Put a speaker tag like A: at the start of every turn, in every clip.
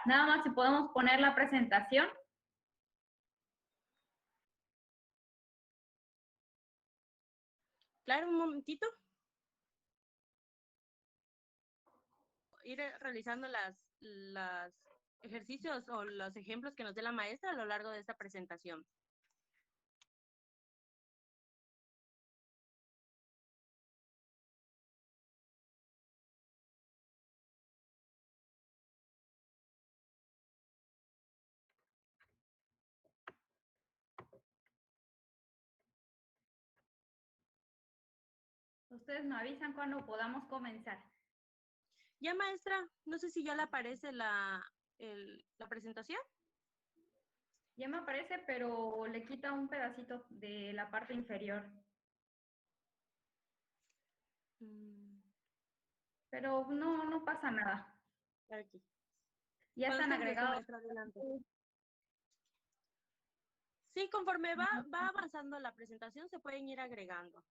A: Nada más si podemos poner la presentación.
B: Claro, un momentito. Ir realizando las ejercicios o los ejemplos que nos dé la maestra a lo largo de esta presentación.
A: Ustedes me avisan cuando podamos comenzar.
B: Ya, maestra, no sé si ya le aparece la presentación.
A: Ya me aparece, pero le quita un pedacito de la parte inferior. Pero no pasa nada.
B: Aquí.
A: Ya
B: Cuando
A: están
B: usted guste,
A: agregados.
B: maestra, adelante. Sí, conforme va avanzando la presentación, se pueden ir agregando.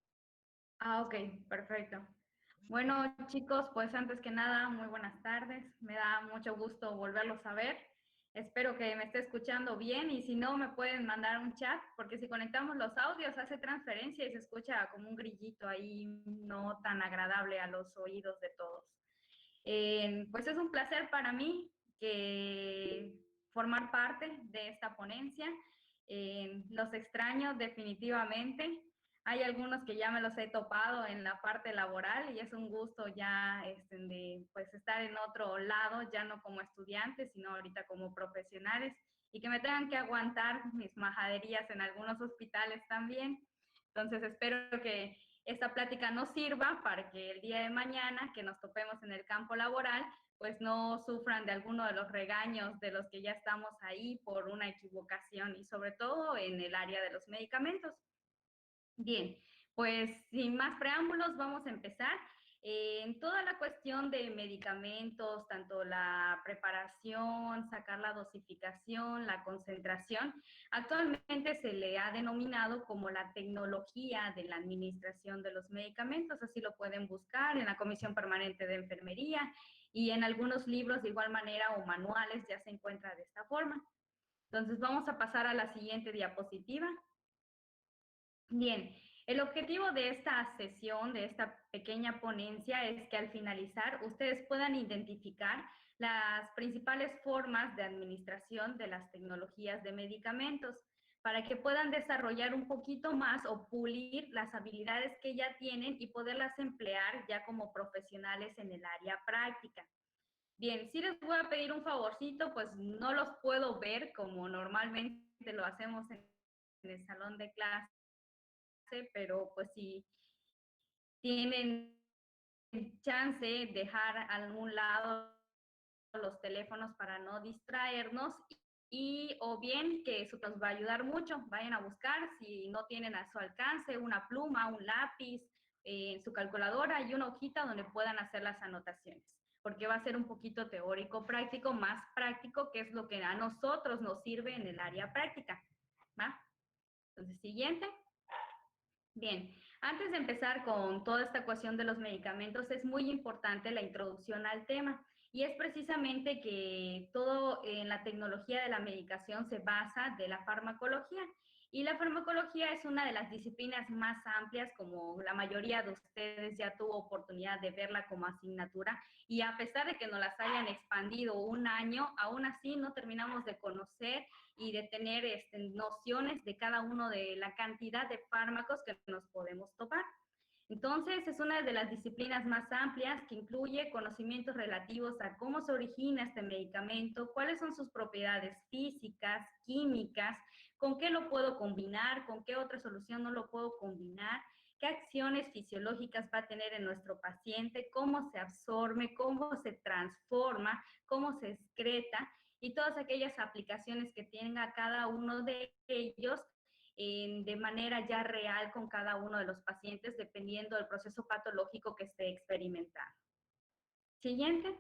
A: Ah, ok, perfecto. Bueno, chicos, pues antes que nada, muy buenas tardes. Me da mucho gusto volverlos a ver. Espero que me esté escuchando bien y si no, me pueden mandar un chat, porque si conectamos los audios hace transferencia y se escucha como un grillito ahí no tan agradable a los oídos de todos. Pues es un placer para mí que formar parte de esta ponencia. Los extraño definitivamente. Hay algunos que ya me los he topado en la parte laboral y es un gusto ya de pues estar en otro lado, ya no como estudiantes, sino ahorita como profesionales y que me tengan que aguantar mis majaderías en algunos hospitales también. Entonces espero que esta plática nos sirva para que el día de mañana que nos topemos en el campo laboral, pues no sufran de alguno de los regaños de los que ya estamos ahí por una equivocación y sobre todo en el área de los medicamentos. Bien, pues sin más preámbulos vamos a empezar. En toda la cuestión de medicamentos, tanto la preparación, sacar la dosificación, la concentración, actualmente se le ha denominado como la tecnología de la administración de los medicamentos, así lo pueden buscar en la Comisión Permanente de Enfermería y en algunos libros de igual manera o manuales ya se encuentra de esta forma. Entonces vamos a pasar a la siguiente diapositiva. Bien, el objetivo de esta sesión, de esta pequeña ponencia, es que al finalizar ustedes puedan identificar las principales formas de administración de las tecnologías de medicamentos para que puedan desarrollar un poquito más o pulir las habilidades que ya tienen y poderlas emplear ya como profesionales en el área práctica. Bien, si les voy a pedir un favorcito, pues no los puedo ver como normalmente lo hacemos en el salón de clase, pero pues si tienen chance, dejar a algún lado los teléfonos para no distraernos y o bien que eso nos va a ayudar mucho, vayan a buscar si no tienen a su alcance una pluma, un lápiz, su calculadora y una hojita donde puedan hacer las anotaciones, porque va a ser un poquito teórico práctico, más práctico, que es lo que a nosotros nos sirve en el área práctica, ¿va? Entonces, siguiente. Bien, antes de empezar con toda esta cuestión de los medicamentos, es muy importante la introducción al tema y es precisamente que todo en la tecnología de la medicación se basa de la farmacología y la farmacología es una de las disciplinas más amplias, como la mayoría de ustedes ya tuvo oportunidad de verla como asignatura y a pesar de que nos las hayan expandido un año, aún así no terminamos de conocer y de tener nociones de cada uno de la cantidad de fármacos que nos podemos topar. Entonces, es una de las disciplinas más amplias que incluye conocimientos relativos a cómo se origina este medicamento, cuáles son sus propiedades físicas, químicas, con qué lo puedo combinar, con qué otra solución no lo puedo combinar, qué acciones fisiológicas va a tener en nuestro paciente, cómo se absorbe, cómo se transforma, cómo se excreta y todas aquellas aplicaciones que tenga cada uno de ellos de manera ya real con cada uno de los pacientes, dependiendo del proceso patológico que esté experimentando. Siguiente.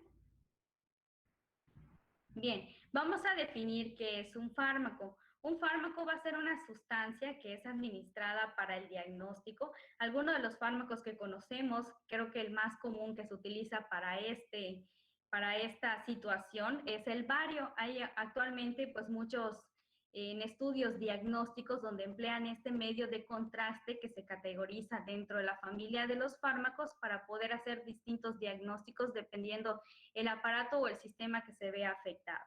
A: Bien, vamos a definir qué es un fármaco. Un fármaco va a ser una sustancia que es administrada para el diagnóstico. Algunos de los fármacos que conocemos, creo que el más común que se utiliza para este para esta situación es el bario. Hay actualmente pues muchos en estudios diagnósticos donde emplean este medio de contraste que se categoriza dentro de la familia de los fármacos para poder hacer distintos diagnósticos dependiendo el aparato o el sistema que se vea afectado.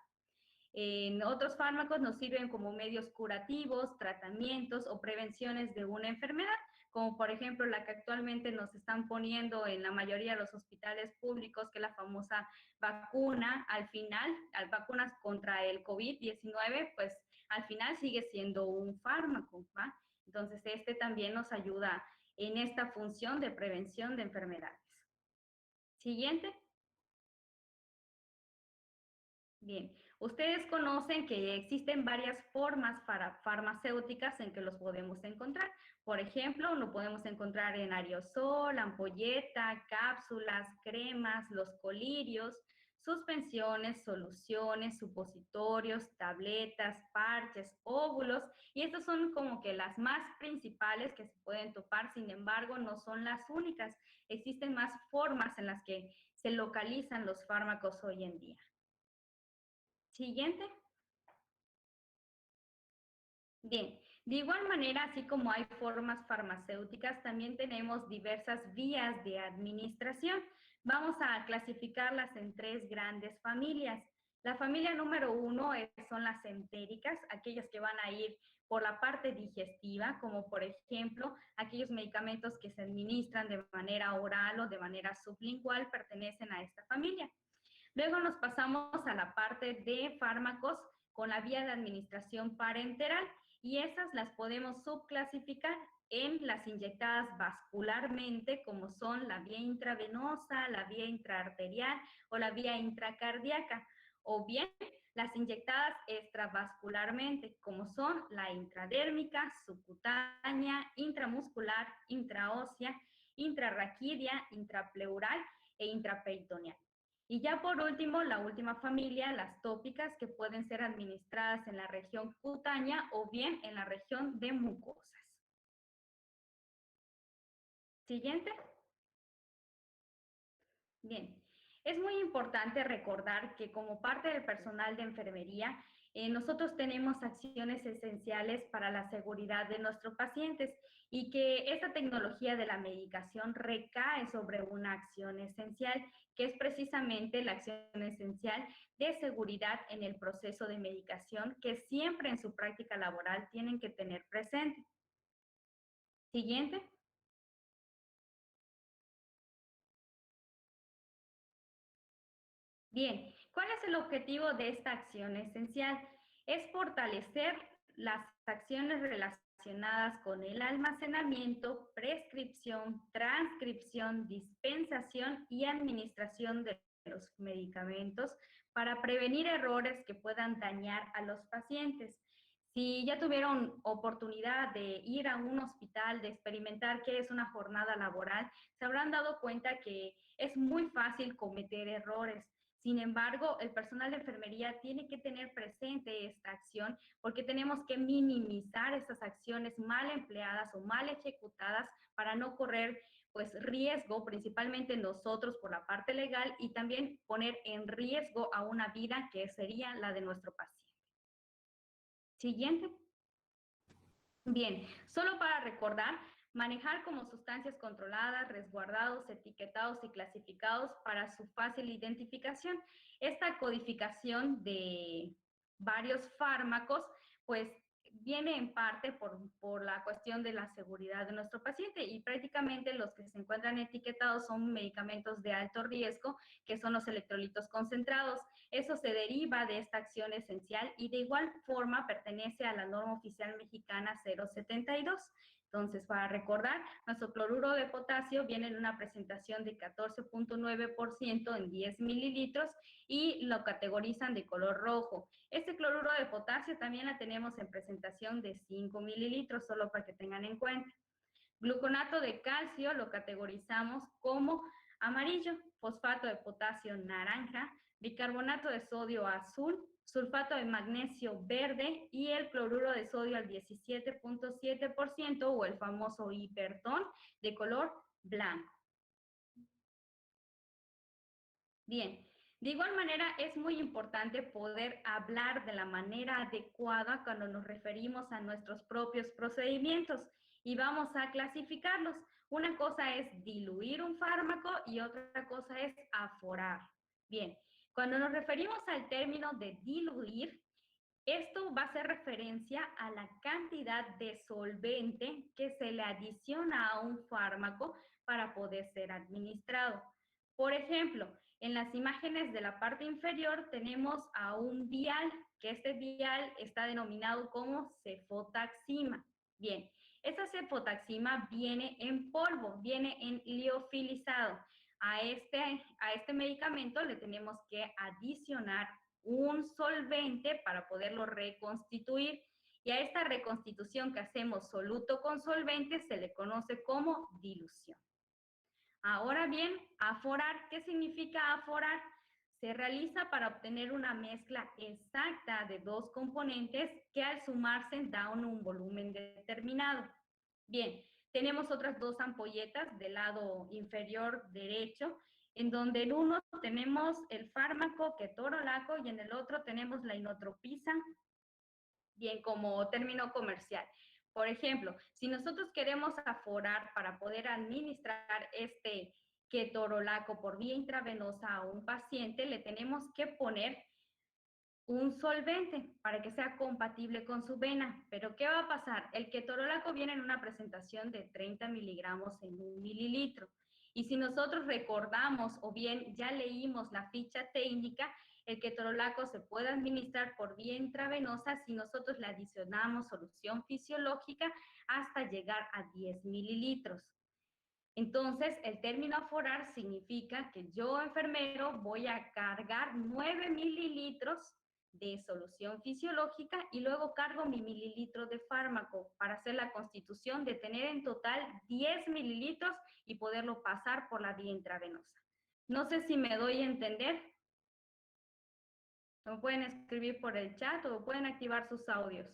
A: En otros fármacos nos sirven como medios curativos, tratamientos o prevenciones de una enfermedad, como por ejemplo la que actualmente nos están poniendo en la mayoría de los hospitales públicos, que es la famosa vacuna. Al final, las vacunas contra el COVID-19, pues al final sigue siendo un fármaco, ¿va? Entonces, este también nos ayuda en esta función de prevención de enfermedades. Siguiente. Bien, ustedes conocen que existen varias formas farmacéuticas en que los podemos encontrar. Por ejemplo, lo podemos encontrar en aerosol, ampolleta, cápsulas, cremas, los colirios, suspensiones, soluciones, supositorios, tabletas, parches, óvulos, y estas son como que las más principales que se pueden topar. Sin embargo, no son las únicas. Existen más formas en las que se localizan los fármacos hoy en día. Siguiente. Bien, de igual manera, así como hay formas farmacéuticas, también tenemos diversas vías de administración. Vamos a clasificarlas en tres grandes familias. La familia número uno son las entéricas, aquellas que van a ir por la parte digestiva, como por ejemplo aquellos medicamentos que se administran de manera oral o de manera sublingual pertenecen a esta familia. Luego nos pasamos a la parte de fármacos con la vía de administración parenteral y esas las podemos subclasificar en las inyectadas vascularmente, como son la vía intravenosa, la vía intraarterial o la vía intracardíaca, o bien las inyectadas extravascularmente, como son la intradérmica, subcutánea, intramuscular, intraósea, intrarraquídea, intrapleural e intraperitoneal. Y ya por último, la última familia, las tópicas, que pueden ser administradas en la región cutánea o bien en la región de mucosas. Siguiente. Bien, es muy importante recordar que como parte del personal de enfermería, nosotros tenemos acciones esenciales para la seguridad de nuestros pacientes y que esta tecnología de la medicación recae sobre una acción esencial, que es precisamente la acción esencial de seguridad en el proceso de medicación que siempre en su práctica laboral tienen que tener presente. Siguiente. Bien, ¿cuál es el objetivo de esta acción esencial? Es fortalecer las acciones relacionadas con el almacenamiento, prescripción, transcripción, dispensación y administración de los medicamentos para prevenir errores que puedan dañar a los pacientes. Si ya tuvieron oportunidad de ir a un hospital, de experimentar qué es una jornada laboral, se habrán dado cuenta que es muy fácil cometer errores. Sin embargo, el personal de enfermería tiene que tener presente esta acción porque tenemos que minimizar estas acciones mal empleadas o mal ejecutadas para no correr pues riesgo, principalmente nosotros por la parte legal, y también poner en riesgo a una vida que sería la de nuestro paciente. Siguiente. Bien, solo para recordar, manejar como sustancias controladas, resguardados, etiquetados y clasificados para su fácil identificación. Esta codificación de varios fármacos, pues viene en parte por la cuestión de la seguridad de nuestro paciente y prácticamente los que se encuentran etiquetados son medicamentos de alto riesgo, que son los electrolitos concentrados. Eso se deriva de esta acción esencial y de igual forma pertenece a la norma oficial mexicana 072. Entonces, para recordar, nuestro cloruro de potasio viene en una presentación de 14.9% en 10 mililitros y lo categorizan de color rojo. Este cloruro de potasio también la tenemos en presentación de 5 mililitros, solo para que tengan en cuenta. Gluconato de calcio lo categorizamos como amarillo, fosfato de potasio naranja, bicarbonato de sodio azul, sulfato de magnesio verde y el cloruro de sodio al 17.7% o el famoso hipertón de color blanco. Bien, De igual manera, es muy importante poder hablar de la manera adecuada cuando nos referimos a nuestros propios procedimientos y vamos a clasificarlos. Una cosa es diluir un fármaco y otra cosa es aforar. Bien, cuando nos referimos al término de diluir, esto va a hacer referencia a la cantidad de solvente que se le adiciona a un fármaco para poder ser administrado. Por ejemplo, en las imágenes de la parte inferior tenemos a un vial, que este vial está denominado como cefotaxima. Bien, esa cefotaxima viene en polvo, viene en liofilizado. A este medicamento le tenemos que adicionar un solvente para poderlo reconstituir. Y a esta reconstitución que hacemos soluto con solvente se le conoce como dilución. Ahora bien, aforar, ¿qué significa aforar? Se realiza para obtener una mezcla exacta de dos componentes que al sumarse dan un volumen determinado. Bien, tenemos otras dos ampolletas del lado inferior derecho, en donde en uno tenemos el fármaco ketorolaco y en el otro tenemos la inotropisa, bien, como término comercial. Por ejemplo, si nosotros queremos aforar para poder administrar este ketorolaco por vía intravenosa a un paciente, le tenemos que poner un solvente para que sea compatible con su vena. Pero ¿qué va a pasar? El ketorolaco viene en una presentación de 30 miligramos en 1 mililitro. Y si nosotros recordamos o bien ya leímos la ficha técnica, el ketorolaco se puede administrar por vía intravenosa si nosotros le adicionamos solución fisiológica hasta llegar a 10 mililitros. Entonces, el término aforar significa que yo, enfermero, voy a cargar 9 mililitros de solución fisiológica y luego cargo mi mililitro de fármaco para hacer la constitución de tener en total 10 mililitros y poderlo pasar por la vía intravenosa. No sé si me doy a entender. Me pueden escribir por el chat o pueden activar sus audios.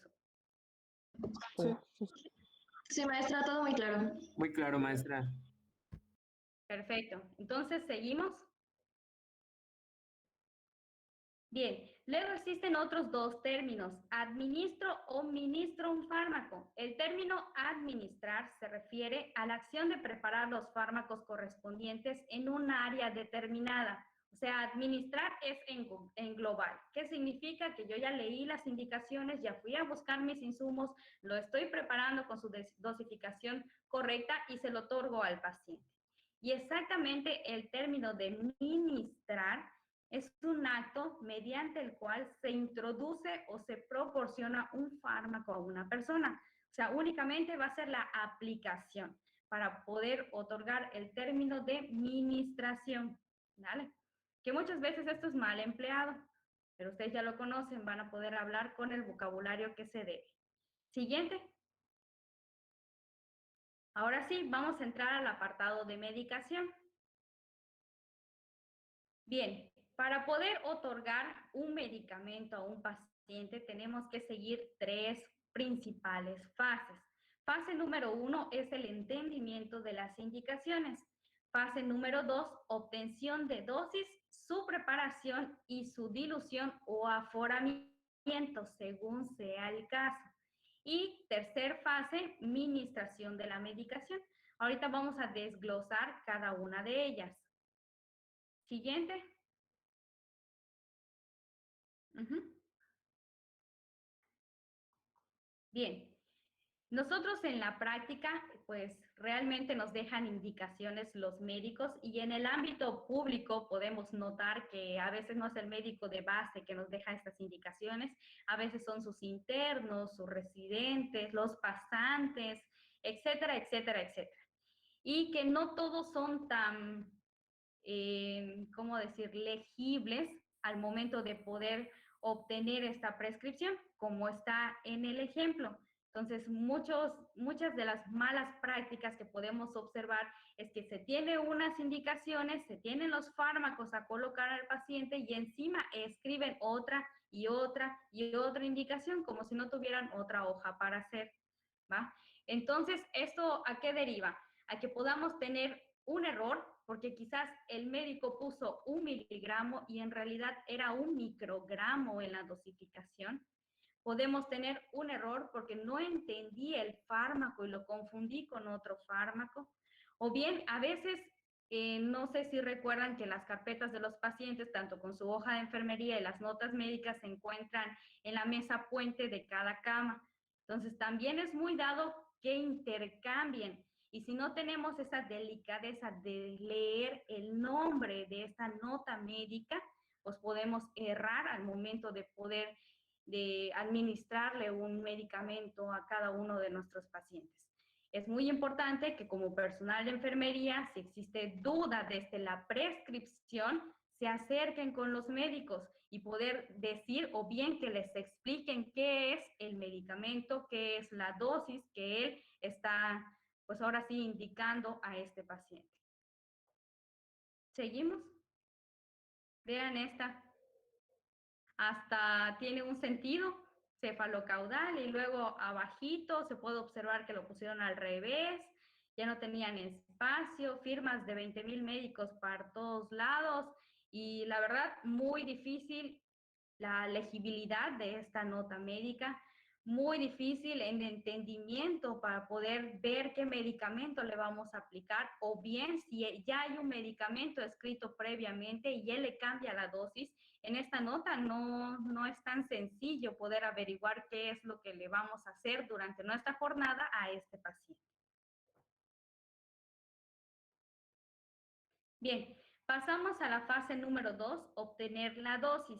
C: Sí, sí, sí.
D: Sí, maestra, todo muy claro.
C: Muy claro, maestra.
A: Perfecto. Entonces, ¿seguimos? Bien, luego existen otros dos términos, administro o ministro un fármaco. El término administrar se refiere a la acción de preparar los fármacos correspondientes en un área determinada. O sea, administrar es en global. ¿Qué significa? Que yo ya leí las indicaciones, ya fui a buscar mis insumos, lo estoy preparando con su dosificación correcta y se lo otorgo al paciente. Y exactamente el término de ministrar es un acto mediante el cual se introduce o se proporciona un fármaco a una persona. O sea, únicamente va a ser la aplicación para poder otorgar el término de ministración, ¿vale? Que muchas veces esto es mal empleado, pero ustedes ya lo conocen, van a poder hablar con el vocabulario que se debe. Siguiente. Ahora sí, vamos a entrar al apartado de medicación. Bien, para poder otorgar un medicamento a un paciente tenemos que seguir tres principales fases. Fase número 1 es el entendimiento de las indicaciones. Fase número 2, obtención de dosis, su preparación y su dilución o aforamiento, según sea el caso. Y tercer fase, administración de la medicación. Ahorita vamos a desglosar cada una de ellas. Siguiente. Bien, nosotros en la práctica, pues realmente nos dejan indicaciones los médicos y en el ámbito público podemos notar que a veces no es el médico de base que nos deja estas indicaciones, a veces son sus internos, sus residentes, los pasantes, etcétera, etcétera, etcétera. Y que no todos son tan, ¿cómo decir?, legibles al momento de poder obtener esta prescripción, como está en el ejemplo. Entonces, muchas de las malas prácticas que podemos observar es que se tiene unas indicaciones, se tienen los fármacos a colocar al paciente y encima escriben otra y otra y otra indicación como si no tuvieran otra hoja para hacer, ¿va? Entonces, ¿esto a qué deriva? A que podamos tener un error porque quizás el médico puso 1 miligramo y en realidad era 1 microgramo en la dosificación. Podemos tener un error porque no entendí el fármaco y lo confundí con otro fármaco. O bien, a veces, no sé si recuerdan que las carpetas de los pacientes, tanto con su hoja de enfermería y las notas médicas, se encuentran en la mesa puente de cada cama. Entonces, también es muy dado que intercambien. Y si no tenemos esa delicadeza de leer el nombre de esta nota médica, pues podemos errar al momento de poder administrarle un medicamento a cada uno de nuestros pacientes. Es muy importante que como personal de enfermería, si existe duda desde la prescripción, se acerquen con los médicos y poder decir o bien que les expliquen qué es el medicamento, qué es la dosis que él está, pues ahora sí, indicando a este paciente. ¿Seguimos? Vean esta. Hasta tiene un sentido cefalocaudal y luego abajito se puede observar que lo pusieron al revés, ya no tenían espacio, firmas de 20,000 médicos para todos lados y la verdad muy difícil la legibilidad de esta nota médica, muy difícil en entendimiento para poder ver qué medicamento le vamos a aplicar o bien si ya hay un medicamento escrito previamente y él le cambia la dosis. En esta nota no es tan sencillo poder averiguar qué es lo que le vamos a hacer durante nuestra jornada a este paciente. Bien, pasamos a la fase número 2, obtener la dosis.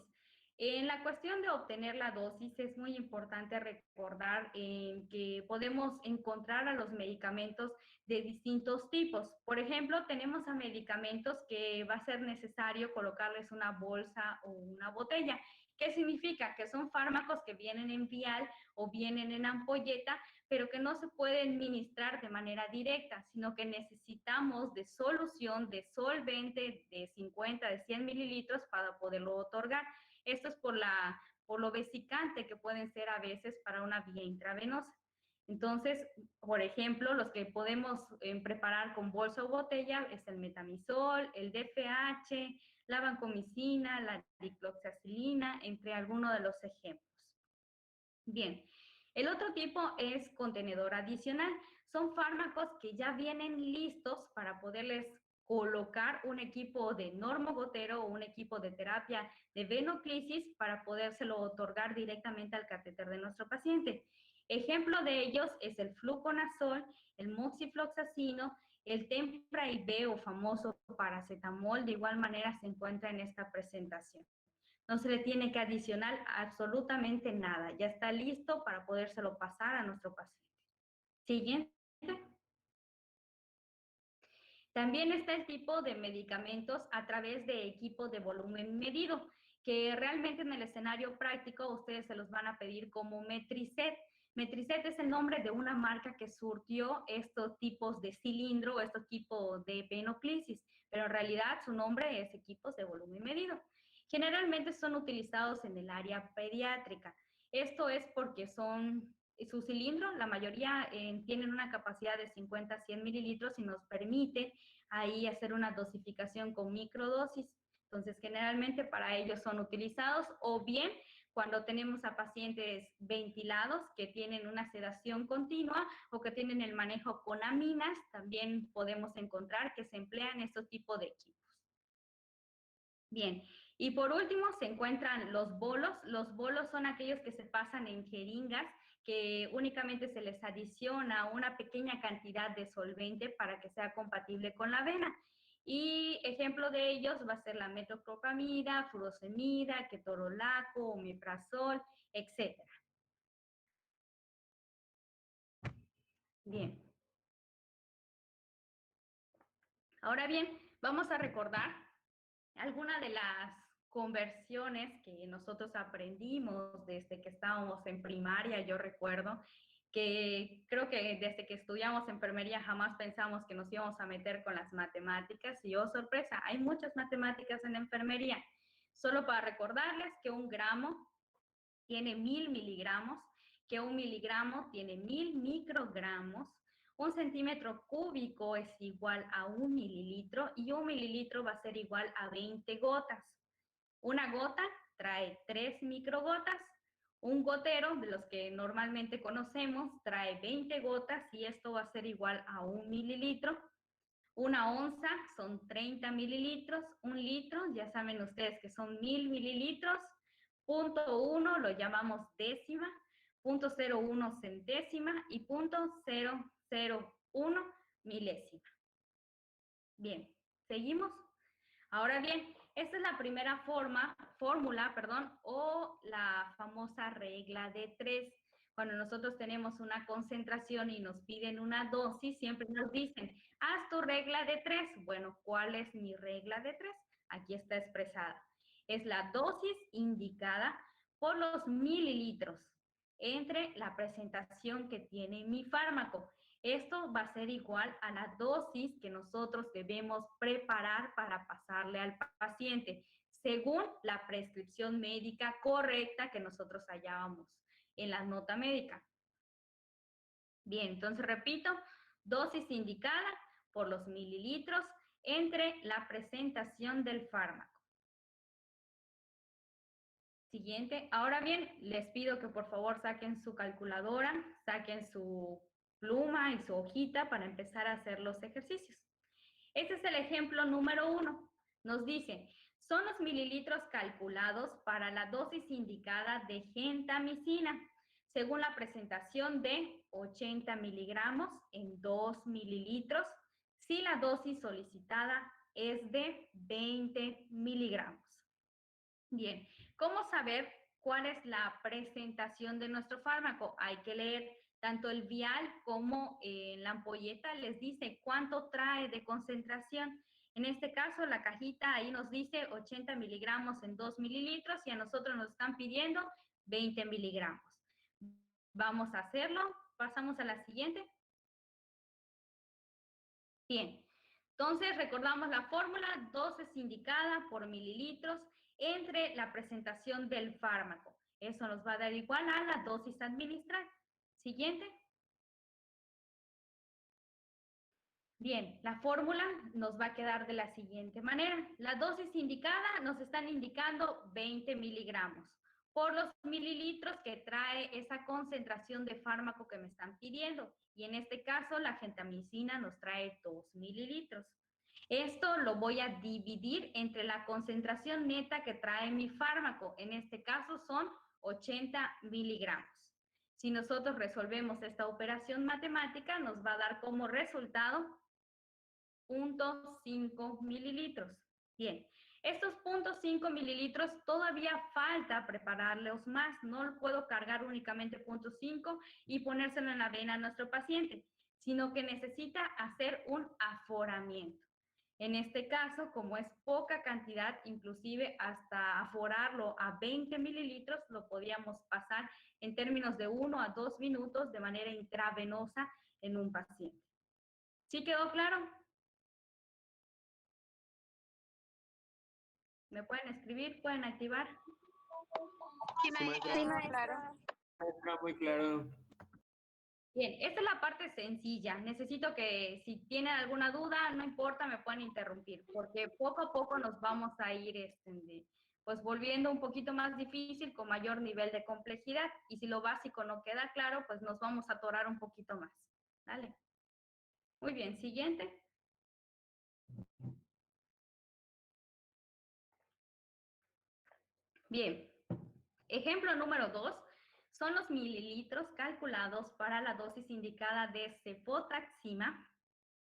A: En la cuestión de obtener la dosis es muy importante recordar que podemos encontrar a los medicamentos de distintos tipos. Por ejemplo, tenemos a medicamentos que va a ser necesario colocarles una bolsa o una botella. ¿Qué significa? Que son fármacos que vienen en vial o vienen en ampolleta, pero que no se pueden ministrar de manera directa, sino que necesitamos de solución, de solvente de 50, de 100 mililitros para poderlo otorgar. Esto es por lo vesicante que pueden ser a veces para una vía intravenosa. Entonces, por ejemplo, los que podemos preparar con bolsa o botella es el metamizol, el DFH, la vancomicina, la dicloxacilina, entre algunos de los ejemplos. Bien, el otro tipo es contenedor adicional. Son fármacos que ya vienen listos para poderles colocar un equipo de normogotero o un equipo de terapia de venoclisis para podérselo otorgar directamente al catéter de nuestro paciente. Ejemplo de ellos es el fluconazol, el moxifloxacino, el Tempra-IV o famoso paracetamol, de igual manera se encuentra en esta presentación. No se le tiene que adicionar absolutamente nada. Ya está listo para podérselo pasar a nuestro paciente. Siguiente. También está el tipo de medicamentos a través de equipos de volumen medido, que realmente en el escenario práctico ustedes se los van a pedir como Metricet. Metricet es el nombre de una marca que surtió estos tipos de cilindro, estos tipos de venoclisis, pero en realidad su nombre es equipos de volumen medido. Generalmente son utilizados en el área pediátrica. Esto es porque su cilindro, la mayoría tienen una capacidad de 50 a 100 mililitros y nos permite ahí hacer una dosificación con microdosis. Entonces, generalmente para ellos son utilizados o bien cuando tenemos a pacientes ventilados que tienen una sedación continua o que tienen el manejo con aminas, también podemos encontrar que se emplean estos tipos de equipos. Bien, y por último se encuentran los bolos. Los bolos son aquellos que se pasan en jeringas que únicamente se les adiciona una pequeña cantidad de solvente para que sea compatible con la vena. Y ejemplo de ellos va a ser la metoclopramida, furosemida, ketorolaco, omeprazol, etc. Bien. Ahora bien, vamos a recordar algunas de las conversiones que nosotros aprendimos desde que estábamos en primaria. Yo recuerdo que creo que desde que estudiamos enfermería jamás pensamos que nos íbamos a meter con las matemáticas y oh sorpresa, hay muchas matemáticas en enfermería. Solo para recordarles que 1 gramo tiene 1000 miligramos, que 1 miligramo tiene 1000 microgramos, Un centímetro cúbico es igual a 1 mililitro y 1 mililitro va a ser igual a 20 gotas. Una gota trae 3 microgotas. Un gotero, de los que normalmente conocemos, trae 20 gotas y esto va a ser igual a 1 mililitro. Una onza son 30 mililitros. Un litro, ya saben ustedes que son 1000 mililitros. 0.1 lo llamamos décima. 0.01 centésima y 0.001 milésima. Bien, ¿seguimos? Ahora bien, esta es la primera fórmula, o la famosa regla de 3. Cuando nosotros tenemos una concentración y nos piden una dosis, siempre nos dicen, haz tu regla de 3. Bueno, ¿cuál es mi regla de 3? Aquí está expresada. Es la dosis indicada por los mililitros entre la presentación que tiene mi fármaco. Esto va a ser igual a la dosis que nosotros debemos preparar para pasarle al paciente, según la prescripción médica correcta que nosotros hallábamos en la nota médica. Bien, entonces repito, dosis indicada por los mililitros entre la presentación del fármaco. Siguiente. Ahora bien, les pido que por favor saquen su calculadora, saquen su pluma y su hojita para empezar a hacer los ejercicios. Este es el ejemplo número 1. Nos dice, son los mililitros calculados para la dosis indicada de gentamicina, según la presentación de 80 miligramos en 2 mililitros, si la dosis solicitada es de 20 miligramos. Bien, ¿cómo saber cuál es la presentación de nuestro fármaco? Hay que leer tanto el vial como la ampolleta, les dice cuánto trae de concentración. En este caso, la cajita ahí nos dice 80 miligramos en 2 mililitros y a nosotros nos están pidiendo 20 miligramos. Vamos a hacerlo. Pasamos a la siguiente. Bien, entonces recordamos la fórmula, dosis indicada por mililitros entre la presentación del fármaco. Eso nos va a dar igual a la dosis administrada. Siguiente. Bien, la fórmula nos va a quedar de la siguiente manera. La dosis indicada nos están indicando 20 miligramos por los mililitros que trae esa concentración de fármaco que me están pidiendo. Y en este caso, la gentamicina nos trae 2 mililitros. Esto lo voy a dividir entre la concentración neta que trae mi fármaco. En este caso son 80 miligramos. Si nosotros resolvemos esta operación matemática, nos va a dar como resultado 0.5 mililitros. Bien, estos 0.5 mililitros todavía falta prepararlos más. No lo puedo cargar únicamente 0.5 y ponérselo en la vena a nuestro paciente, sino que necesita hacer un aforamiento. En este caso, como es poca cantidad, inclusive hasta aforarlo a 20 mililitros, lo podíamos pasar en términos de 1 a 2 minutos de manera intravenosa en un paciente. ¿Sí quedó claro? ¿Me pueden escribir? ¿Pueden activar?
C: Sí, maestra.
B: Claro.
C: Maestra, muy claro.
A: Bien, esta es la parte sencilla. Necesito que si tienen alguna duda, no importa, me pueden interrumpir, porque poco a poco nos vamos a ir pues volviendo un poquito más difícil con mayor nivel de complejidad. Y si lo básico no queda claro, pues nos vamos a atorar un poquito más. ¿Vale? Muy bien, siguiente. Bien, ejemplo número 2 son los mililitros calculados para la dosis indicada de cefotaxima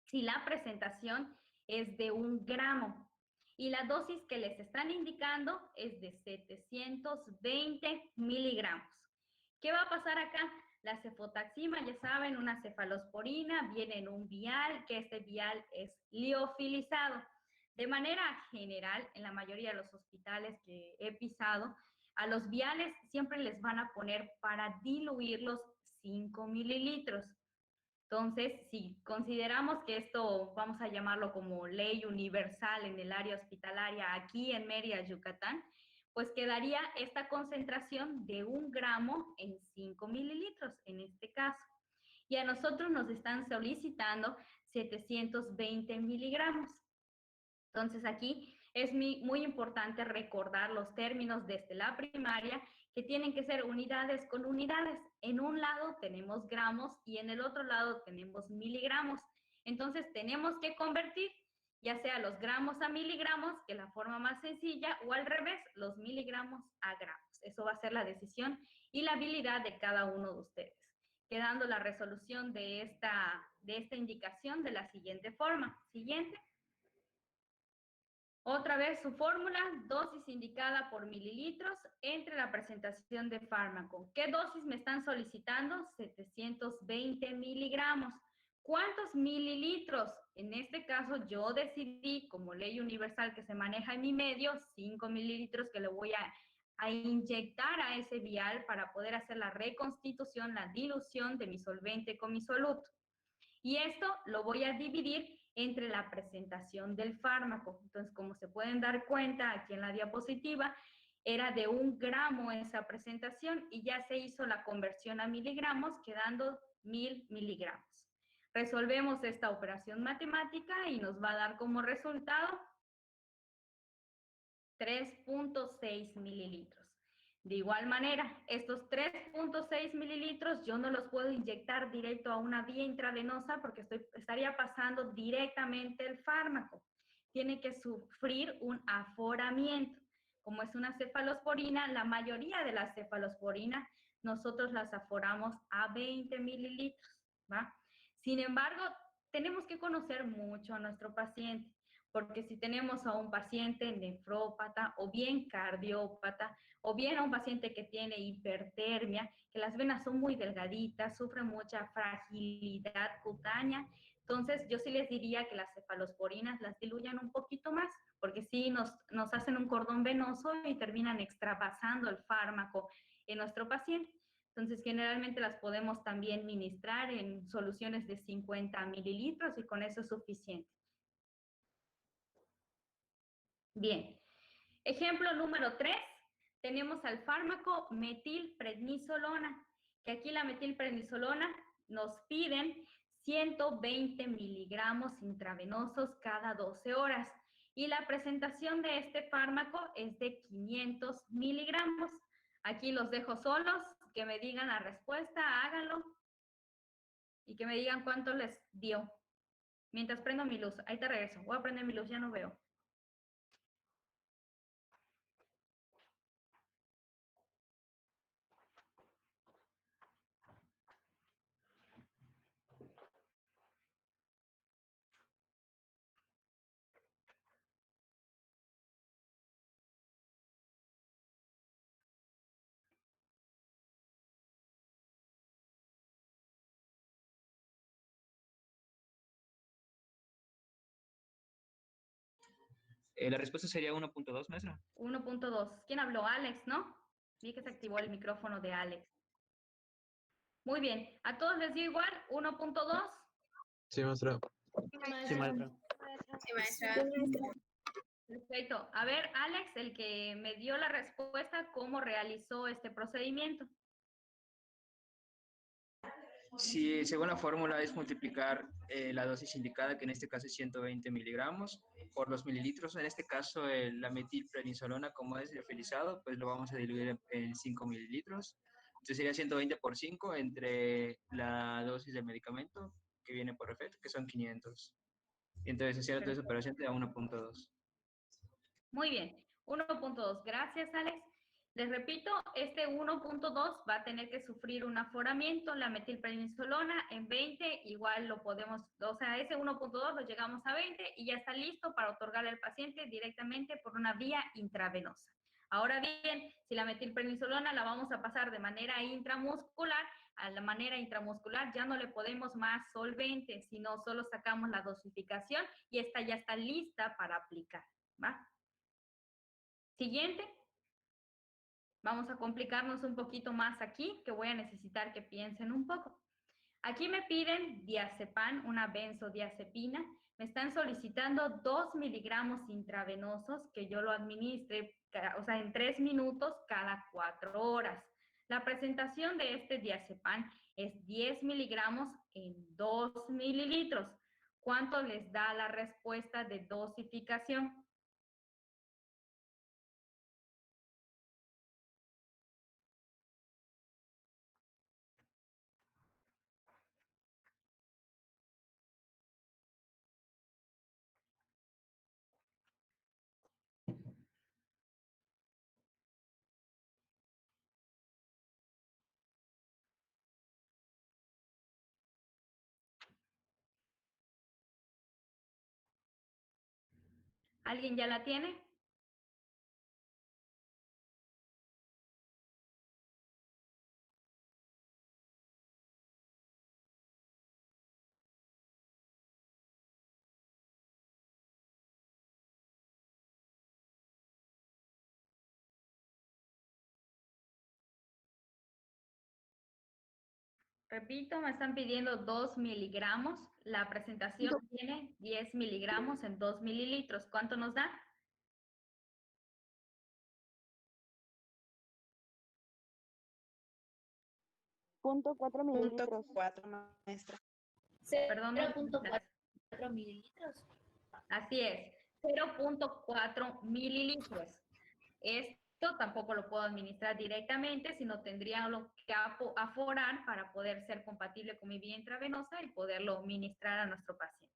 A: si la presentación es de 1 gramo y la dosis que les están indicando es de 720 miligramos. ¿Qué va a pasar acá? La cefotaxima, ya saben, una cefalosporina, viene en un vial, que este vial es liofilizado. De manera general, en la mayoría de los hospitales que he pisado, a los viales siempre les van a poner para diluirlos 5 mililitros. Entonces, si consideramos que esto, vamos a llamarlo como ley universal en el área hospitalaria aquí en Mérida, Yucatán, pues quedaría esta concentración de 1 gramo en 5 mililitros, en este caso. y a nosotros nos están solicitando 720 miligramos. Entonces aquí es muy importante recordar los términos desde la primaria, que tienen que ser unidades con unidades. En un lado tenemos gramos y en el otro lado tenemos miligramos. Entonces tenemos que convertir ya sea los gramos a miligramos, que es la forma más sencilla, o al revés, los miligramos a gramos. Eso va a ser la decisión y la habilidad de cada uno de ustedes, quedando la resolución de esta indicación de la siguiente forma. Siguiente. Otra vez su fórmula, dosis indicada por mililitros entre la presentación de fármaco. ¿Qué dosis me están solicitando? 720 miligramos. ¿Cuántos mililitros? En este caso yo decidí, como ley universal que se maneja en mi medio, 5 mililitros que le voy a inyectar a ese vial para poder hacer la reconstitución, la dilución de mi solvente con mi soluto. Y esto lo voy a dividir entre la presentación del fármaco. Entonces, como se pueden dar cuenta aquí en la diapositiva, era de 1 gramo esa presentación y ya se hizo la conversión a miligramos, quedando 1000 miligramos. Resolvemos esta operación matemática y nos va a dar como resultado 3.6 mililitros. De igual manera, estos 3.6 mililitros yo no los puedo inyectar directo a una vía intravenosa porque estaría pasando directamente el fármaco. Tiene que sufrir un aforamiento. Como es una cefalosporina, la mayoría de las cefalosporinas nosotros las aforamos a 20 mililitros, ¿va? Sin embargo, tenemos que conocer mucho a nuestro paciente, porque si tenemos a un paciente nefrópata o bien cardiópata, o bien a un paciente que tiene hipertermia, que las venas son muy delgaditas, sufre mucha fragilidad cutánea, entonces yo sí les diría que las cefalosporinas las diluyan un poquito más, porque sí nos hacen un cordón venoso y terminan extravasando el fármaco en nuestro paciente. Entonces, generalmente las podemos también ministrar en soluciones de 50 mililitros y con eso es suficiente. Bien. Ejemplo número 3, tenemos al fármaco metilprednisolona, que aquí la metilprednisolona nos piden 120 miligramos intravenosos cada 12 horas. Y la presentación de este fármaco es de 500 miligramos. Aquí los dejo solos, que me digan la respuesta, háganlo. Y que me digan cuánto les dio. Mientras prendo mi luz, ahí te regreso. Voy a prender mi luz, ya no veo.
E: La respuesta sería 1.2, maestra.
A: 1.2. ¿Quién habló? Alex, ¿no? Vi que se activó el micrófono de Alex. Muy bien. ¿A todos les dio igual? 1.2.
C: Sí, maestra.
F: Sí, maestra.
G: Sí, maestra.
A: Perfecto. A ver, Alex, el que me dio la respuesta, ¿cómo realizó este procedimiento?
E: Sí, según la fórmula es multiplicar la dosis indicada, que en este caso es 120 miligramos, por los mililitros. En este caso, la metilprednisolona, como es liofilizado, pues lo vamos a diluir en 5 mililitros. Entonces sería 120 por 5 entre la dosis del medicamento que viene por efecto, que son 500. Y entonces se cierra toda esa operación, te da 1.2.
A: Muy bien. 1.2. Gracias, Alex. Les repito, este 1.2 va a tener que sufrir un aforamiento, la metilprednisolona en 20, igual lo podemos, o sea, ese 1.2 lo llegamos a 20 y ya está listo para otorgarle al paciente directamente por una vía intravenosa. Ahora bien, si la metilprednisolona la vamos a pasar de manera intramuscular, a la manera intramuscular ya no le podemos más solvente, sino solo sacamos la dosificación y esta ya está lista para aplicar, ¿va? Siguiente. Vamos a complicarnos un poquito más aquí, que voy a necesitar que piensen un poco. Aquí me piden diazepam, una benzodiazepina. Me están solicitando 2 miligramos intravenosos que yo lo administre, o sea, en 3 minutos cada 4 horas. La presentación de este diazepam es 10 miligramos en 2 mililitros. ¿Cuánto les da la respuesta de dosificación? ¿Alguien ya la tiene? Repito, me están pidiendo 2 miligramos. La presentación tiene 10 miligramos en 2 mililitros. ¿Cuánto nos da?
F: .4 mililitros.
G: 4, maestra.
A: Perdón,
D: 0.4 mililitros.
A: así es, 0.4 mililitros. Esto tampoco lo puedo administrar directamente, sino tendría que aforar para poder ser compatible con mi vía intravenosa y poderlo ministrar a nuestro paciente.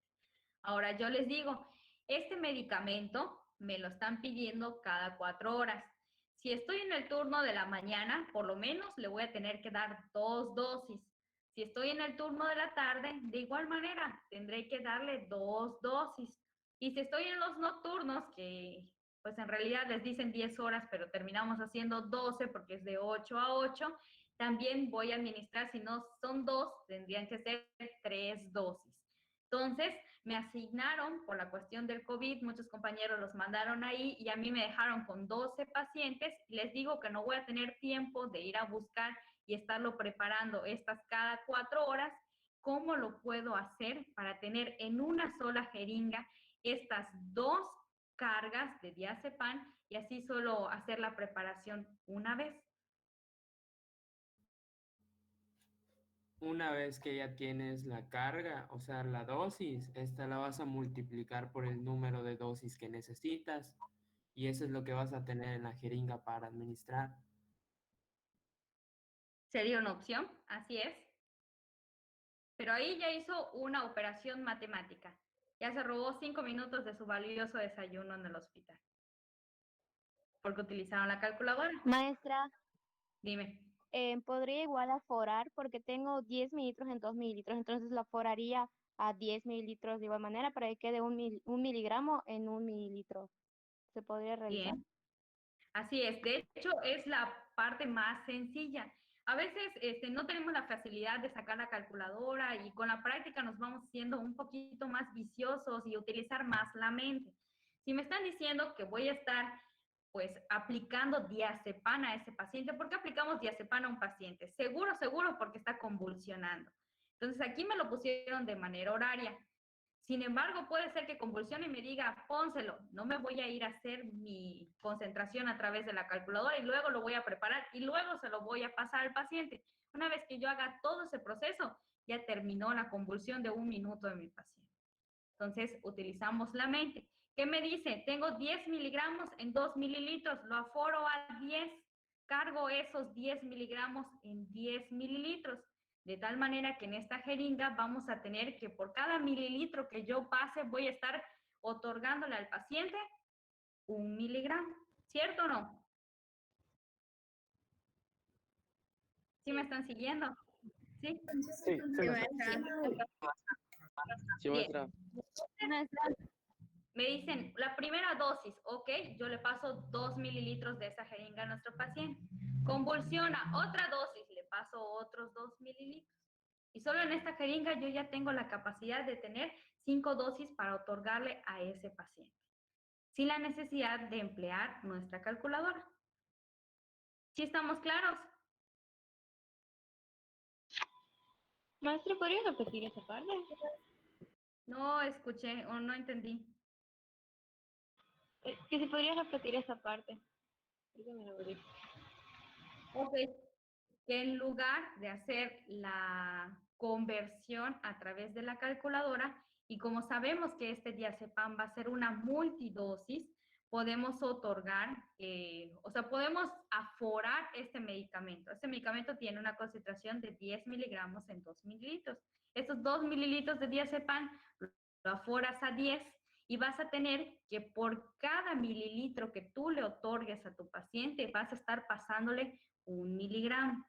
A: Ahora yo les digo, este medicamento me lo están pidiendo cada 4 horas. Si estoy en el turno de la mañana, por lo menos le voy a tener que dar 2 dosis. Si estoy en el turno de la tarde, de igual manera, tendré que darle 2 dosis. Y si estoy en los nocturnos, que pues en realidad les dicen 10 horas, pero terminamos haciendo 12 porque es de 8 a 8, también voy a administrar, si no son 2, tendrían que ser 3 dosis. Entonces, me asignaron por la cuestión del COVID, muchos compañeros los mandaron ahí y a mí me dejaron con 12 pacientes. Les digo que no voy a tener tiempo de ir a buscar y estarlo preparando estas cada 4 horas. ¿Cómo lo puedo hacer para tener en una sola jeringa estas 2 cargas de diazepam y así solo hacer la preparación una vez?
C: Una vez que ya tienes la carga, o sea, la dosis, esta la vas a multiplicar por el número de dosis que necesitas y eso es lo que vas a tener en la jeringa para administrar.
A: Sería una opción, así es. Pero ahí ya hizo una operación matemática. Ya se robó 5 minutos de su valioso desayuno en el hospital. Porque utilizaron la calculadora.
F: Maestra,
A: Dime.
F: podría igual aforar porque tengo 10 mililitros en 2 mililitros, entonces lo aforaría a 10 mililitros de igual manera para que quede un miligramo en 1 mililitro. ¿Se podría realizar?
A: Bien. Así es. De hecho, es la parte más sencilla. A veces no tenemos la facilidad de sacar la calculadora y con la práctica nos vamos siendo un poquito más viciosos y utilizar más la mente. Si me están diciendo que voy a estar pues aplicando diazepam a ese paciente, ¿por qué aplicamos diazepam a un paciente? Seguro, seguro porque está convulsionando. Entonces aquí me lo pusieron de manera horaria. Sin embargo, puede ser que convulsione y me diga, pónselo, no me voy a ir a hacer mi concentración a través de la calculadora y luego lo voy a preparar y luego se lo voy a pasar al paciente. Una vez que yo haga todo ese proceso, ya terminó la convulsión de 1 minuto de mi paciente. Entonces, utilizamos la mente. ¿Qué me dice? Tengo 10 miligramos en 2 mililitros, lo aforo a 10, cargo esos 10 miligramos en 10 mililitros. De tal manera que en esta jeringa vamos a tener que por cada mililitro que yo pase voy a estar otorgándole al paciente 1 miligramo. ¿Cierto o no? ¿Sí me están siguiendo? ¿Sí?
C: Sí, sí, maestra.
A: Me dicen, la primera dosis, ok, yo le paso 2 mililitros de esa jeringa a nuestro paciente. Convulsiona, otra dosis, le paso otros 2 mililitros. Y solo en esta jeringa yo ya tengo la capacidad de tener 5 dosis para otorgarle a ese paciente, sin la necesidad de emplear nuestra calculadora. ¿Sí estamos claros?
F: Maestra, ¿podría repetir esa parte?
A: No escuché o no entendí.
F: Que si podría repetir esa parte.
A: Ok. que en lugar de hacer la conversión a través de la calculadora, y como sabemos que este diazepam va a ser una multidosis, podemos otorgar, o sea, podemos aforar este medicamento. Este medicamento tiene una concentración de 10 miligramos en 2 mililitros. Estos 2 mililitros de diazepam lo aforas a 10 y vas a tener que por cada mililitro que tú le otorgues a tu paciente, vas a estar pasándole 1 miligramo.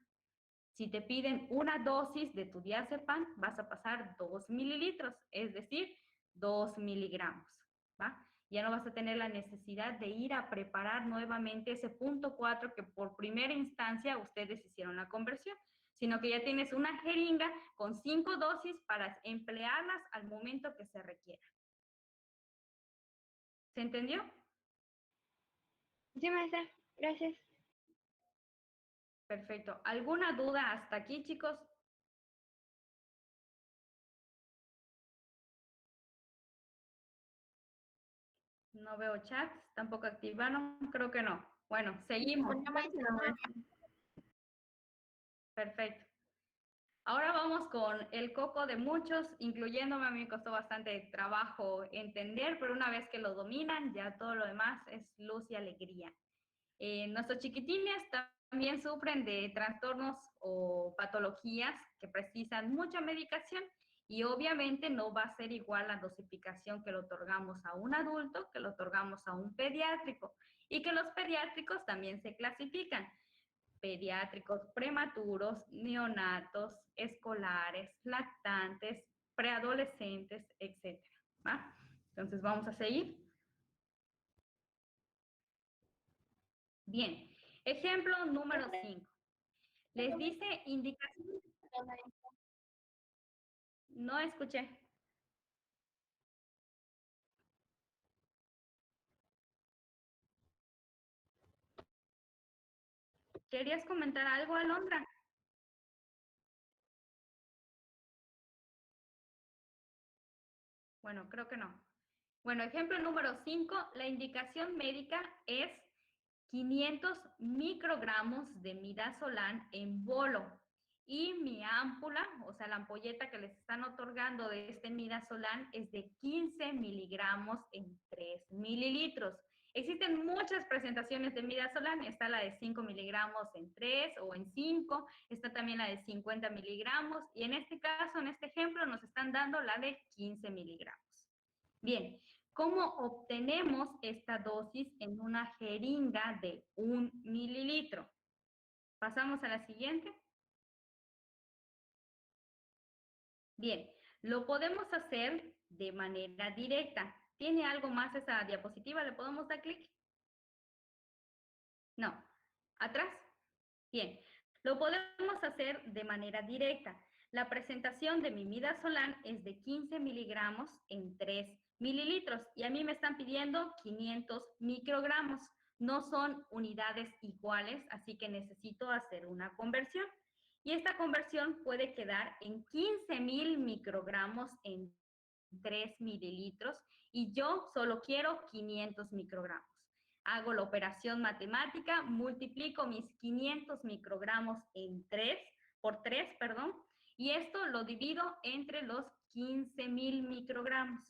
A: Si te piden una dosis de tu diazepam, vas a pasar 2 mililitros, es decir, 2 miligramos, ¿va? Ya no vas a tener la necesidad de ir a preparar nuevamente ese punto 4 que por primera instancia ustedes hicieron la conversión, sino que ya tienes una jeringa con 5 dosis para emplearlas al momento que se requiera. ¿Se entendió?
F: Sí, maestra, gracias.
A: Perfecto. ¿Alguna duda hasta aquí, chicos? No veo chats, tampoco activaron, creo que no. Bueno, seguimos. Perfecto. Ahora vamos con el coco de muchos, incluyéndome, a mí me costó bastante trabajo entender, pero una vez que lo dominan, ya todo lo demás es luz y alegría. Nuestros chiquitines también sufren de trastornos o patologías que precisan mucha medicación y obviamente no va a ser igual la dosificación que le otorgamos a un adulto, que le otorgamos a un pediátrico y que los pediátricos también se clasifican. Pediátricos prematuros, neonatos, escolares, lactantes, preadolescentes, etc. ¿Va? Entonces vamos a seguir. Bien, ejemplo número 5. Les dice indicación. No escuché. ¿Querías comentar algo, Alondra? Bueno, creo que no. Bueno, ejemplo número 5, la indicación médica es 500 microgramos de midazolam en bolo. Y mi ámpula, o sea, la ampolleta que les están otorgando de este midazolam es de 15 miligramos en 3 mililitros. Existen muchas presentaciones de midazolam, está la de 5 miligramos en 3 o en 5, está también la de 50 miligramos y en este caso, en este ejemplo, nos están dando la de 15 miligramos. Bien, ¿cómo obtenemos esta dosis en una jeringa de 1 mililitro? Pasamos a la siguiente. Bien, lo podemos hacer de manera directa. ¿Tiene algo más esa diapositiva? ¿Le podemos dar clic? No. ¿Atrás? Bien, lo podemos hacer de manera directa. La presentación de mi midazolam es de 15 miligramos en 3 mililitros y a mí me están pidiendo 500 microgramos. No son unidades iguales, así que necesito hacer una conversión. Y esta conversión puede quedar en 15,000 microgramos en 3 mililitros y yo solo quiero 500 microgramos. Hago la operación matemática, multiplico mis 500 microgramos por 3, y esto lo divido entre los 15,000 microgramos.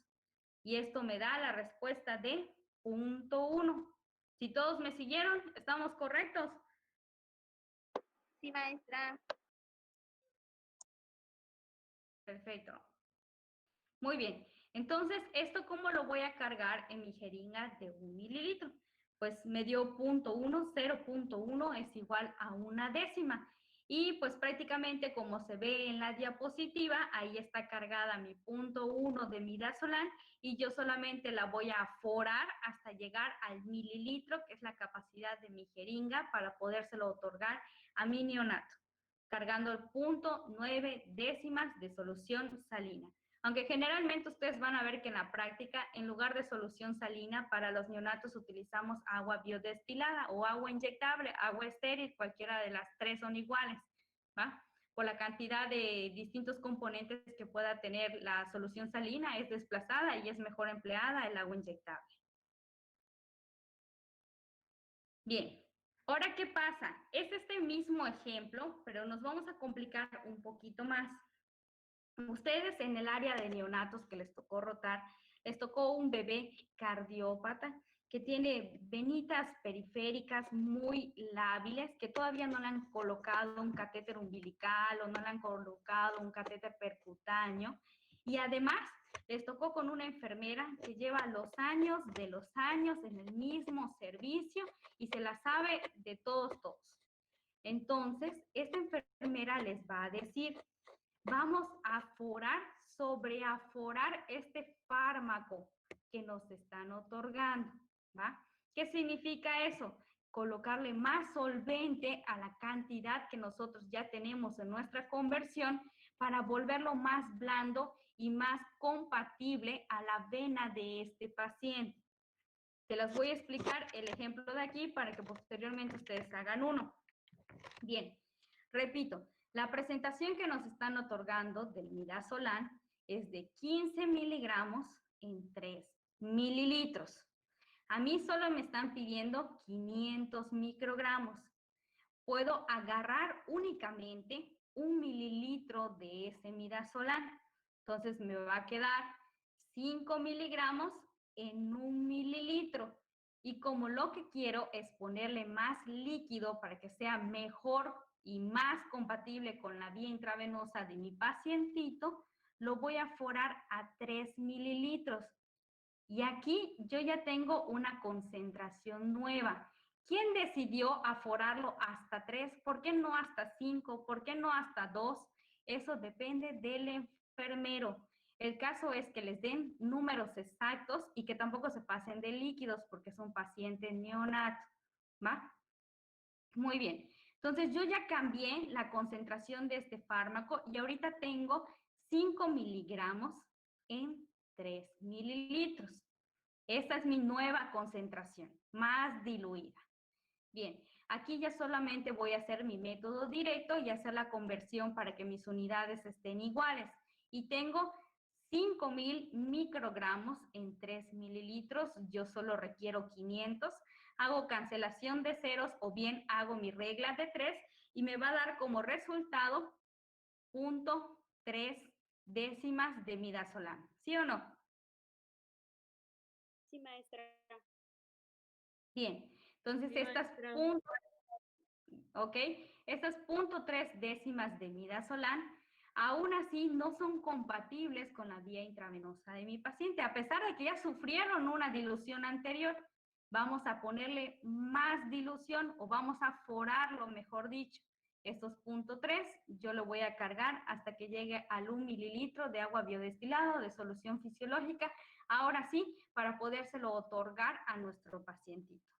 A: Y esto me da la respuesta de 0.1. Si todos me siguieron, ¿estamos correctos?
F: Sí, maestra.
A: Perfecto. Muy bien. Entonces, ¿esto cómo lo voy a cargar en mi jeringa de 1 mililitro? Pues me dio 0.1, 0.1 es igual a una décima. Y pues prácticamente como se ve en la diapositiva, ahí está cargada mi 0.1 de midazolam y yo solamente la voy a aforar hasta llegar al mililitro, que es la capacidad de mi jeringa para podérselo otorgar a mi neonato, cargando el 0.9 décimas de solución salina. Aunque generalmente ustedes van a ver que en la práctica, en lugar de solución salina, para los neonatos utilizamos agua biodestilada o agua inyectable, agua estéril, cualquiera de las tres son iguales, ¿va? Por la cantidad de distintos componentes que pueda tener la solución salina, es desplazada y es mejor empleada el agua inyectable. Bien, Ahora, ¿qué pasa? Es este mismo ejemplo, pero nos vamos a complicar un poquito más. Ustedes en el área de neonatos que les tocó rotar, les tocó un bebé cardiópata que tiene venitas periféricas muy lábiles, que todavía no le han colocado un catéter umbilical o no le han colocado un catéter percutáneo. Y además les tocó con una enfermera que lleva los años de los años en el mismo servicio y se la sabe de todos. Entonces, esta enfermera les va a decir, vamos a aforar, sobreaforar este fármaco que nos están otorgando, ¿va? ¿Qué significa eso? Colocarle más solvente a la cantidad que nosotros ya tenemos en nuestra conversión para volverlo más blando y más compatible a la vena de este paciente. Se las voy a explicar el ejemplo de aquí para que posteriormente ustedes hagan uno. Bien, repito, la presentación que nos están otorgando del midazolam es de 15 miligramos en 3 mililitros. A mí solo me están pidiendo 500 microgramos. Puedo agarrar únicamente 1 mililitro de ese midazolam. Entonces me va a quedar 5 miligramos en 1 mililitro. Y como lo que quiero es ponerle más líquido para que sea mejor y más compatible con la vía intravenosa de mi pacientito, lo voy a aforar a 3 mililitros. Y aquí yo ya tengo una concentración nueva. ¿Quién decidió aforarlo hasta 3? ¿Por qué no hasta 5? ¿Por qué no hasta 2? Eso depende del enfermero. El caso es que les den números exactos y que tampoco se pasen de líquidos porque son pacientes neonatos, ¿va? Muy bien. Entonces yo ya cambié la concentración de este fármaco y ahorita tengo 5 miligramos en 3 mililitros. Esta es mi nueva concentración, más diluida. Bien, aquí ya solamente voy a hacer mi método directo y hacer la conversión para que mis unidades estén iguales. Y tengo 5,000 microgramos en 3 mililitros, yo solo requiero 500. Hago cancelación de ceros o bien hago mi regla de 3 y me va a dar como resultado 0.3 décimas de midazolam. ¿Sí o no?
F: Sí, maestra.
A: Bien, entonces
B: Sí,
A: estas
B: maestra.
A: estas 0.3 décimas de midazolam aún así no son compatibles con la vía intravenosa de mi paciente, a pesar de que ya sufrieron una dilución anterior. Vamos a ponerle más dilución o vamos a forarlo, mejor dicho. Estos 0.3 yo lo voy a cargar hasta que llegue al 1 mililitro de agua biodestilado de solución fisiológica, ahora sí, para podérselo otorgar a nuestro pacientito.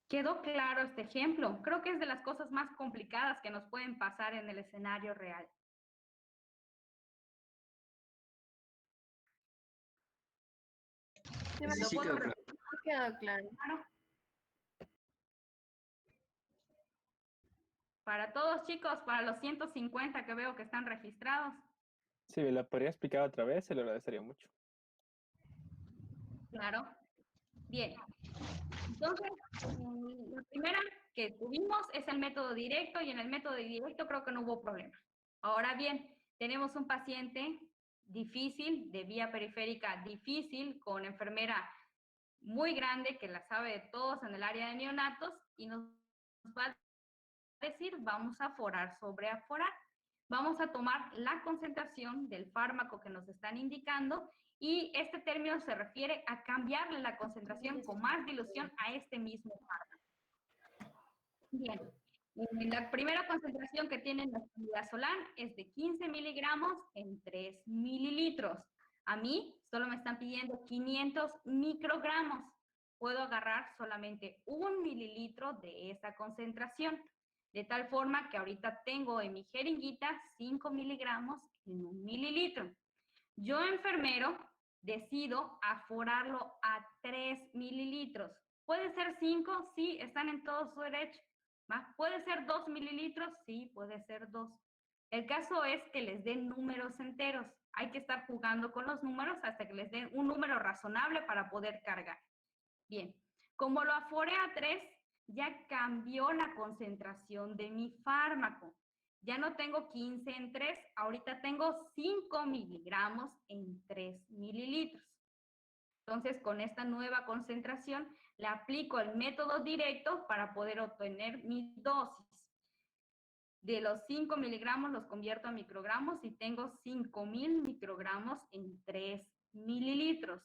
A: ¿Quedó claro este ejemplo? Creo que es de las cosas más complicadas que nos pueden pasar en el escenario real.
E: Sí, quedó claro.
D: Quedó claro.
A: Para todos, chicos, para los 150 que veo que están registrados.
G: Si me la podría explicar otra vez, se lo agradecería mucho.
A: Claro. Bien. Entonces, la primera que tuvimos es el método directo y en el método directo creo que no hubo problema. Ahora bien, tenemos un paciente difícil, de vía periférica difícil, con enfermera muy grande que la sabe de todos en el área de neonatos y nos va a decir, vamos a forar sobre aforar. Vamos a tomar la concentración del fármaco que nos están indicando y este término se refiere a cambiarle la concentración con más dilución a este mismo fármaco. Bien, la primera concentración que tiene nuestro midazolam es de 15 miligramos en 3 mililitros. A mí solo me están pidiendo 500 microgramos. Puedo agarrar solamente 1 mililitro de esa concentración. De tal forma que ahorita tengo en mi jeringuita 5 miligramos en 1 mililitro. Yo, enfermero, decido aforarlo a 3 mililitros. ¿Puede ser 5? Sí, están en todo su derecho. ¿Va? ¿Puede ser 2 mililitros? Sí, puede ser 2. El caso es que les den números enteros. Hay que estar jugando con los números hasta que les den un número razonable para poder cargar. Bien, como lo aforé a 3, ya cambió la concentración de mi fármaco. Ya no tengo 15 en 3, ahorita tengo 5 miligramos en 3 mililitros. Entonces, con esta nueva concentración, le aplico el método directo para poder obtener mi dosis. De los 5 miligramos los convierto a microgramos y tengo 5.000 microgramos en 3 mililitros.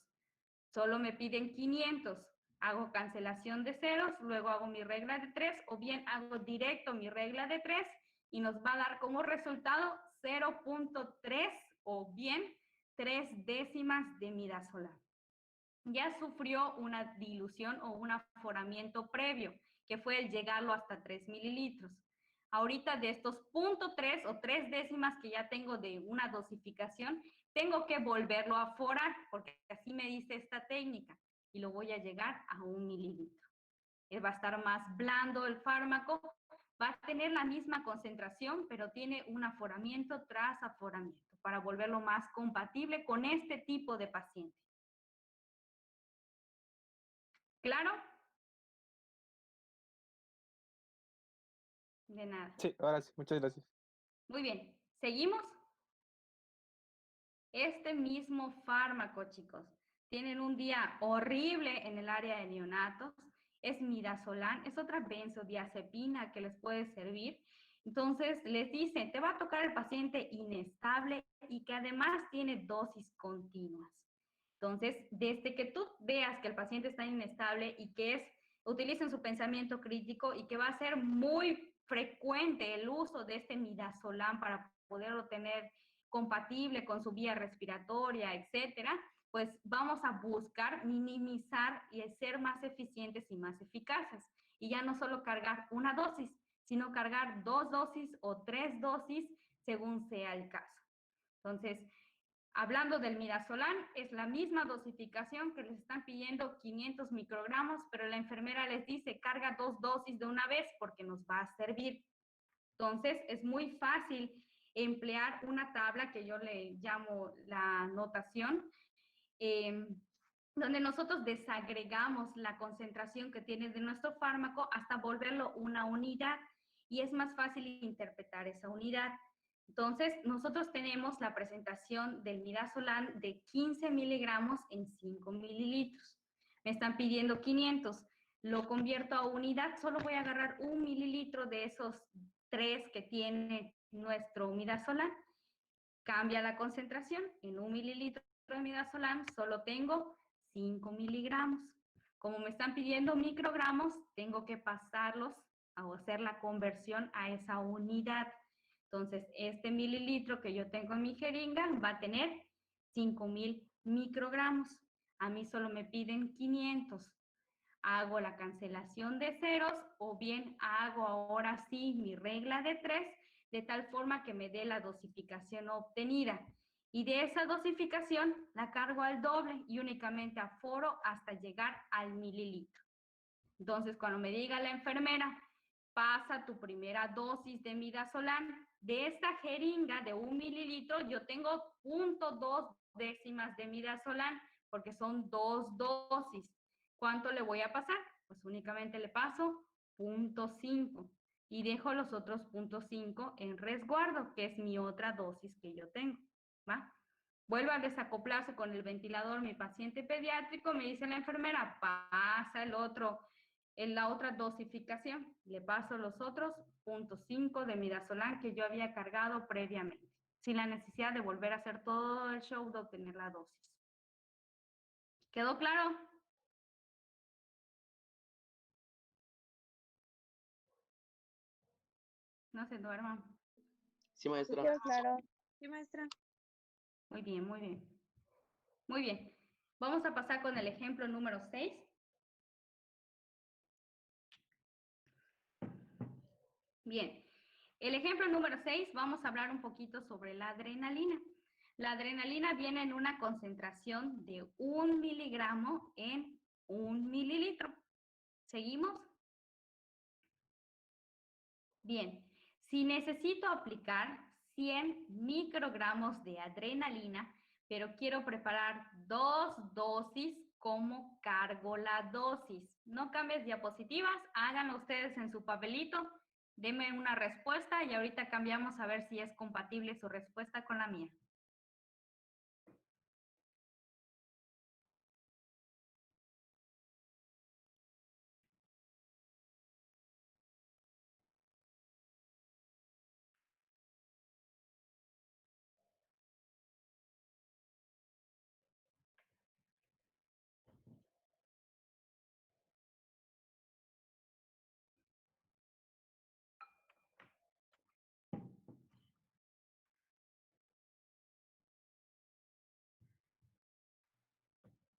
A: Solo me piden 500. Hago cancelación de ceros, luego hago mi regla de 3 o bien hago directo mi regla de 3 y nos va a dar como resultado 0.3 o bien 3 décimas de midazolam. Ya sufrió una dilución o un aforamiento previo, que fue el llegarlo hasta 3 mililitros. Ahorita de estos 0.3 o 3 décimas que ya tengo de una dosificación, tengo que volverlo a aforar, porque así me dice esta técnica, y lo voy a llegar a 1 mililitro. Va a estar más blando el fármaco, va a tener la misma concentración, pero tiene un aforamiento tras aforamiento, para volverlo más compatible con este tipo de paciente. ¿Claro? De nada.
G: Sí, ahora sí, muchas gracias.
A: Muy bien, ¿seguimos? Este mismo fármaco, chicos, tienen un día horrible en el área de neonatos, es midazolam, es otra benzodiazepina que les puede servir. Entonces, les dicen, te va a tocar el paciente inestable y que además tiene dosis continuas. Entonces, desde que tú veas que el paciente está inestable y que utilicen su pensamiento crítico y que va a ser muy frecuente el uso de este midazolam para poderlo tener compatible con su vía respiratoria, etcétera, pues vamos a buscar minimizar y ser más eficientes y más eficaces. Y ya no solo cargar una dosis, sino cargar 2 dosis o 3 dosis según sea el caso. Entonces, hablando del midazolam, es la misma dosificación que les están pidiendo 500 microgramos, pero la enfermera les dice, carga 2 dosis de una vez porque nos va a servir. Entonces, es muy fácil emplear una tabla que yo le llamo la notación, donde nosotros desagregamos la concentración que tiene de nuestro fármaco hasta volverlo una unidad y es más fácil interpretar esa unidad. Entonces, nosotros tenemos la presentación del midazolam de 15 miligramos en 5 mililitros. Me están pidiendo 500. Lo convierto a unidad, solo voy a agarrar 1 mililitro de esos 3 que tiene nuestro midazolam. Cambia la concentración. En 1 mililitro de midazolam solo tengo 5 miligramos. Como me están pidiendo microgramos, tengo que pasarlos a hacer la conversión a esa unidad. Entonces, este mililitro que yo tengo en mi jeringa va a tener 5.000 microgramos. A mí solo me piden 500. Hago la cancelación de ceros o bien hago ahora sí mi regla de 3 de tal forma que me dé la dosificación obtenida. Y de esa dosificación la cargo al doble y únicamente aforo hasta llegar al mililitro. Entonces, cuando me diga la enfermera, pasa tu primera dosis de midazolam, de esta jeringa de 1 mililitro, yo tengo 0.2 décimas de midazolam, porque son 2 dosis. ¿Cuánto le voy a pasar? Pues únicamente le paso 0.5 y dejo los otros 0.5 en resguardo, que es mi otra dosis que yo tengo, ¿va? Vuelvo a desacoplarse con el ventilador mi paciente pediátrico, me dice la enfermera, pasa la otra dosificación, le paso los otros 0.5 de midazolam que yo había cargado previamente, sin la necesidad de volver a hacer todo el show de obtener la dosis. ¿Quedó claro? No se duerman.
H: Sí, maestra.
F: Sí, claro.
B: Sí, maestra.
A: Muy bien, muy bien. Muy bien. Vamos a pasar con el ejemplo número 6. Bien. El ejemplo número 6, vamos a hablar un poquito sobre la adrenalina. La adrenalina viene en una concentración de 1 miligramo en 1 mililitro. ¿Seguimos? Bien. Si necesito aplicar 100 microgramos de adrenalina, pero quiero preparar 2 dosis cómo cargo la dosis. No cambies diapositivas, háganlo ustedes en su papelito, denme una respuesta y ahorita cambiamos a ver si es compatible su respuesta con la mía.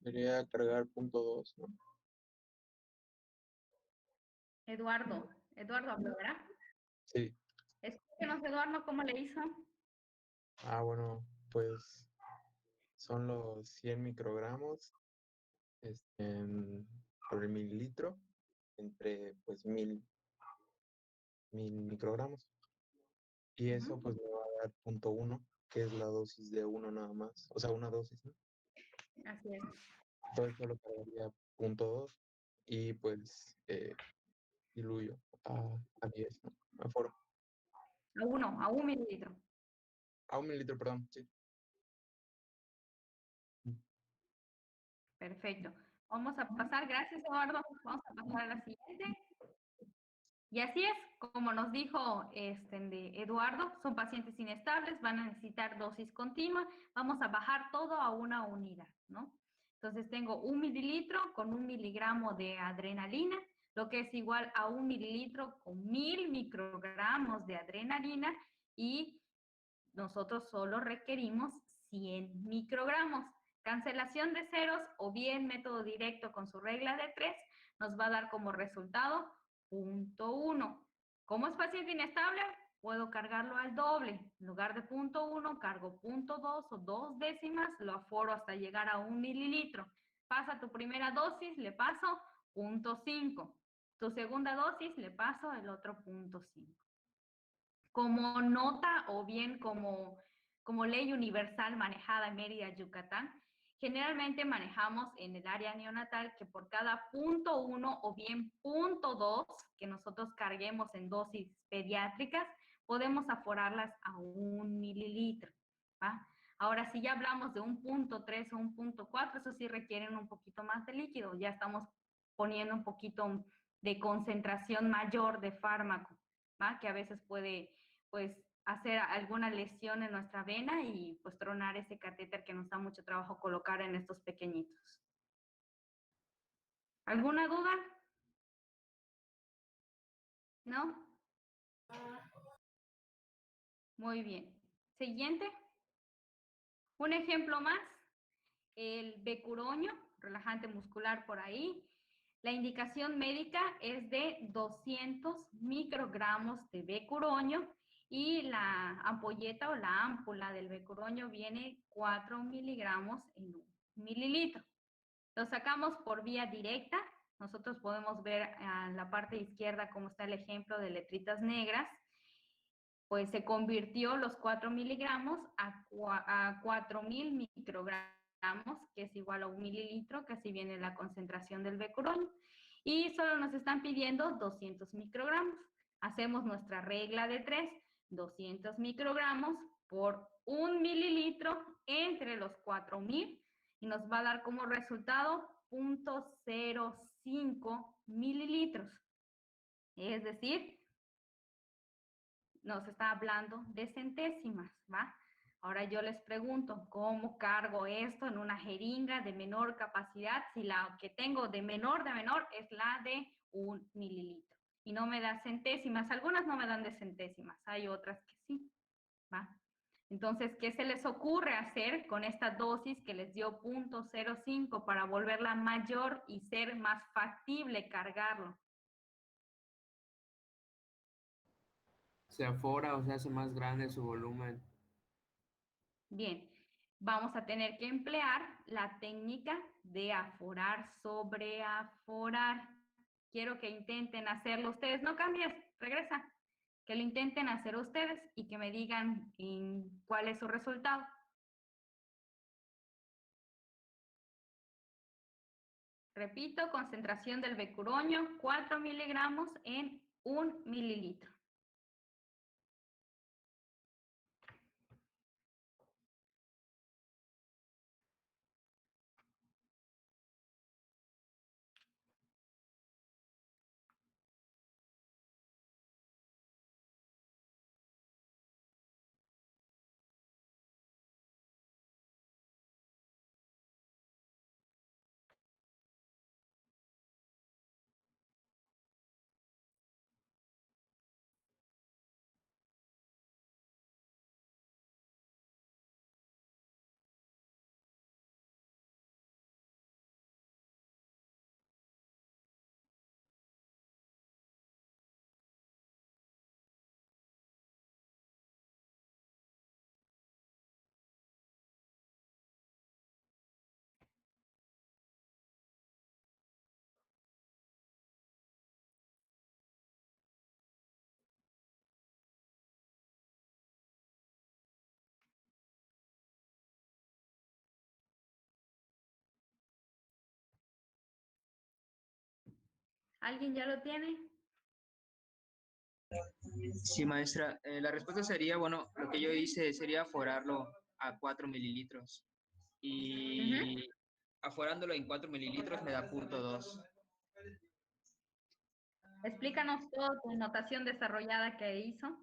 G: Debería cargar punto 2, ¿no?
A: Eduardo habló, ¿verdad?
G: Sí.
A: Escúchenos, Eduardo, ¿cómo le hizo?
G: Bueno, pues son los 100 microgramos por el mililitro entre pues 1000 microgramos. Y eso pues me va a dar punto 1, que es la dosis de uno nada más. O sea, una dosis, ¿no?
A: Así es.
G: Entonces solo cargaría punto 2 y pues diluyo a 10, ¿no? Aforo.
A: A 1 mililitro.
G: A 1 mililitro, perdón, sí.
A: Perfecto. Vamos a pasar, gracias Eduardo, vamos a pasar a la siguiente. Y así es, como nos dijo de Eduardo, son pacientes inestables, van a necesitar dosis continua, vamos a bajar todo a una unidad, ¿no? Entonces tengo 1 mililitro con 1 miligramo de adrenalina, lo que es igual a 1 mililitro con 1000 microgramos de adrenalina y nosotros solo requerimos 100 microgramos. Cancelación de ceros o bien método directo con su regla de 3 nos va a dar como resultado 0.1. Como es paciente inestable, puedo cargarlo al doble. En lugar de 0.1, cargo 0.2 o 2 décimas, lo aforo hasta llegar a 1 mililitro. Pasa tu primera dosis, le paso 0.5. Tu segunda dosis, le paso el otro 0.5. Como nota o bien como ley universal manejada en Mérida, Yucatán, generalmente manejamos en el área neonatal que por cada 0.1 o bien 0.2 que nosotros carguemos en dosis pediátricas, podemos aforarlas a 1 mililitro. ¿Va? Ahora, si ya hablamos de un 0.3 o un 0.4, eso sí requieren un poquito más de líquido. Ya estamos poniendo un poquito de concentración mayor de fármaco, ¿va? Que a veces puede pues hacer alguna lesión en nuestra vena y pues tronar ese catéter que nos da mucho trabajo colocar en estos pequeñitos. ¿Alguna duda? ¿No? Muy bien. Siguiente. Un ejemplo más. El becuroño, relajante muscular por ahí. La indicación médica es de 200 microgramos de becuroño y la ampolleta o la ámpula del becuroño viene 4 miligramos en 1 mililitro. Lo sacamos por vía directa. Nosotros podemos ver en la parte izquierda cómo está el ejemplo de letritas negras. Pues se convirtió los 4 miligramos a 4000 microgramos, que es igual a 1 mililitro, que así viene la concentración del becuroño. Y solo nos están pidiendo 200 microgramos. Hacemos nuestra regla de 3, 200 microgramos por 1 mililitro entre los 4000 y nos va a dar como resultado 0.05 mililitros. Es decir, nos está hablando de centésimas, ¿va? Ahora yo les pregunto, ¿cómo cargo esto en una jeringa de menor capacidad si la que tengo de menor es la de 1 mililitro? Y no me da centésimas, algunas no me dan de centésimas, hay otras que sí, ¿va? Entonces, ¿qué se les ocurre hacer con esta dosis que les dio 0.05 para volverla mayor y ser más factible cargarlo?
C: Se afora o se hace más grande su volumen.
A: Bien, vamos a tener que emplear la técnica de aforar sobre aforar. Quiero que intenten hacerlo ustedes. No cambies, regresa. Que lo intenten hacer ustedes y que me digan cuál es su resultado. Repito, concentración del becuroño, 4 miligramos en 1 mililitro. ¿Alguien ya lo tiene?
E: Sí, maestra. La respuesta sería, bueno, lo que yo hice sería aforarlo a 4 mililitros. Y aforándolo en 4 mililitros me da 0.2.
A: Explícanos toda tu notación desarrollada que hizo.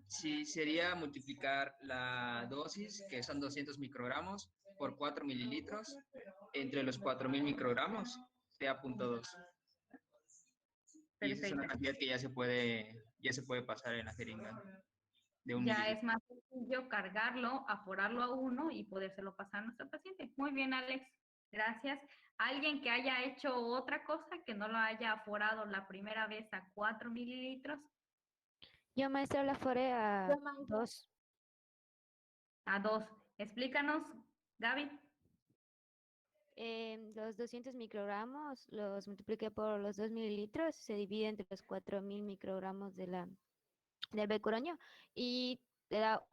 E: Sí, sería multiplicar la dosis, que son 200 microgramos, por 4 mililitros, entre los 4.000 microgramos, sea 0.2. Y esa es una
A: Perfecto.
E: cantidad que ya se puede pasar en la jeringa de 1
A: Ya
E: mililitro.
A: es más sencillo cargarlo, aforarlo a 1 y podérselo pasar a nuestro paciente. Muy bien, Alex. Gracias. ¿Alguien que haya hecho otra cosa, que no lo haya aforado la primera vez a 4 mililitros?
H: Yo, maestra, la foré a 2.
A: A 2. Explícanos, Gaby.
H: Los 200 microgramos los multipliqué por los 2 mililitros, se divide entre los 4.000 microgramos del becuroño y le da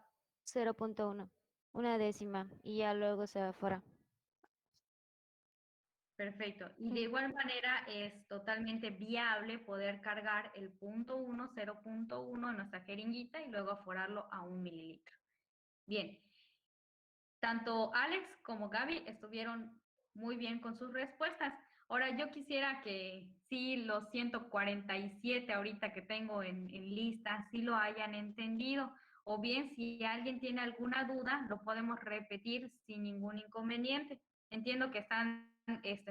H: 0.1, una décima, y ya luego se afora.
A: Perfecto. Y de igual manera es totalmente viable poder cargar el 0.1, 0.1 en nuestra jeringuita y luego aforarlo a 1 mililitro. Bien. Tanto Alex como Gaby estuvieron muy bien con sus respuestas. Ahora yo quisiera que sí los 147 ahorita que tengo en lista, sí lo hayan entendido. O bien si alguien tiene alguna duda, lo podemos repetir sin ningún inconveniente. Entiendo que están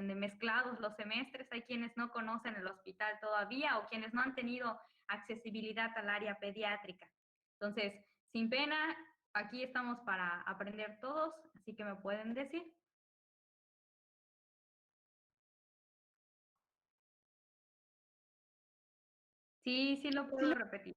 A: mezclados los semestres, hay quienes no conocen el hospital todavía o quienes no han tenido accesibilidad al área pediátrica. Entonces, sin pena, aquí estamos para aprender todos, así que me pueden decir. Sí, sí lo puedo repetir.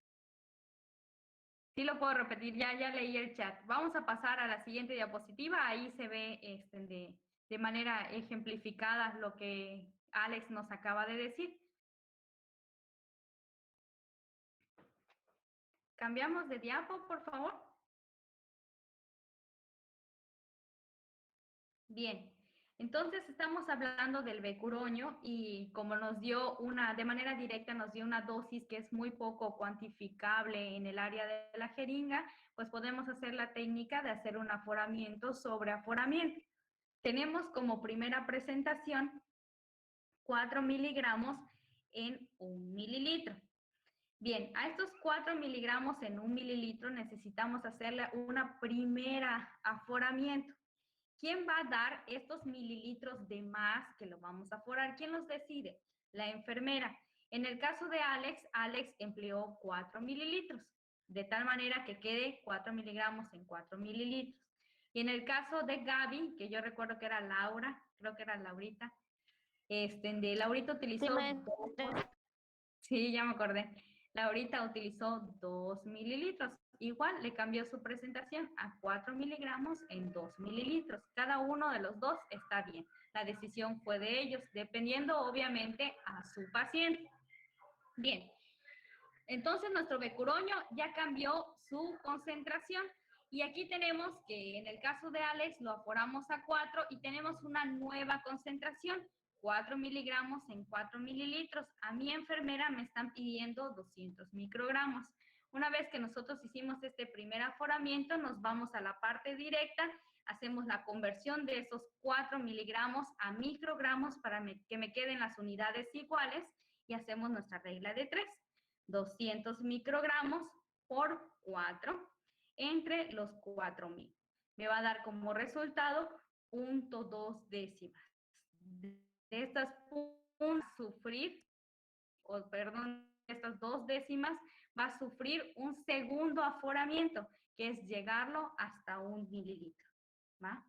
A: Sí lo puedo repetir, ya leí el chat. Vamos a pasar a la siguiente diapositiva. Ahí se ve de manera ejemplificada lo que Alex nos acaba de decir. ¿Cambiamos de diapo, por favor? Bien, entonces estamos hablando del becuroño y como nos dio de manera directa nos dio una dosis que es muy poco cuantificable en el área de la jeringa, pues podemos hacer la técnica de hacer un aforamiento sobre aforamiento. Tenemos como primera presentación 4 miligramos en 1 mililitro. Bien, a estos 4 miligramos en 1 mililitro necesitamos hacerle una primera aforamiento. ¿Quién va a dar estos mililitros de más que lo vamos a aforar? ¿Quién los decide? La enfermera. En el caso de Alex, Alex empleó 4 mililitros, de tal manera que quede 4 miligramos en 4 mililitros. Y en el caso de Gaby, que yo recuerdo que era Laura, creo que era Laurita, Laurita utilizó... Sí, ya me acordé. Laurita utilizó 2 mililitros. Igual le cambió su presentación a 4 miligramos en 2 mililitros. Cada uno de los dos está bien. La decisión fue de ellos, dependiendo obviamente a su paciente. Bien. Entonces nuestro becuroño ya cambió su concentración. Y aquí tenemos que en el caso de Alex lo aforamos a 4 y tenemos una nueva concentración. 4 miligramos en 4 mililitros. A mi enfermera me están pidiendo 200 microgramos. Una vez que nosotros hicimos este primer aforamiento, nos vamos a la parte directa, hacemos la conversión de esos 4 miligramos a microgramos para que me queden las unidades iguales y hacemos nuestra regla de 3. 200 microgramos por 4 entre los 4.000. Me va a dar como resultado 0.2 décimas. De estas estas 2 décimas va a sufrir un segundo aforamiento, que es llegarlo hasta 1 mililitro. ¿Va?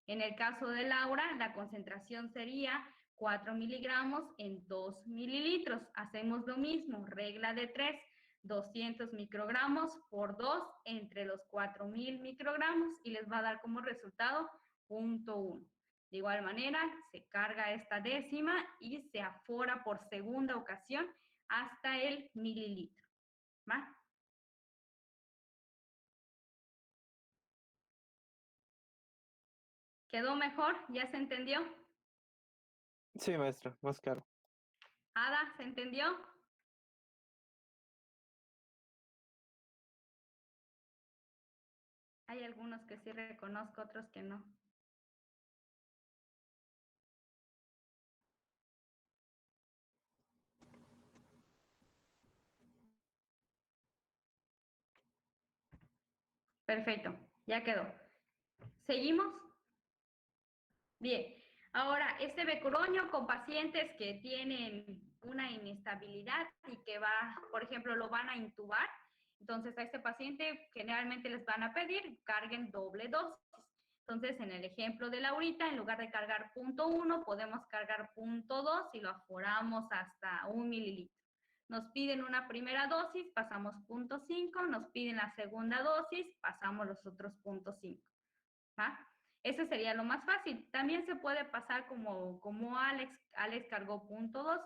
A: En el caso de Laura, la concentración sería 4 miligramos en 2 mililitros. Hacemos lo mismo, regla de 3, 200 microgramos por 2 entre los 4.000 microgramos y les va a dar como resultado 0.1. De igual manera, se carga esta décima y se afora por segunda ocasión hasta el mililitro. ¿Va? ¿Quedó mejor? ¿Ya se entendió?
I: Sí, maestra, más claro.
A: Ada, ¿se entendió? Hay algunos que sí reconozco, otros que no. Perfecto, ya quedó. ¿Seguimos? Bien. Ahora, este becuroño con pacientes que tienen una inestabilidad y que por ejemplo, lo van a intubar, entonces a este paciente generalmente les van a pedir carguen doble dosis. Entonces, en el ejemplo de Laurita, en lugar de cargar 0.1, podemos cargar 0.2 y lo aforamos hasta 1 mililitro. Nos piden una primera dosis, pasamos 0.5, nos piden la segunda dosis, pasamos los otros 0.5. ¿Va? Ese sería lo más fácil. También se puede pasar como Alex cargó 0.2,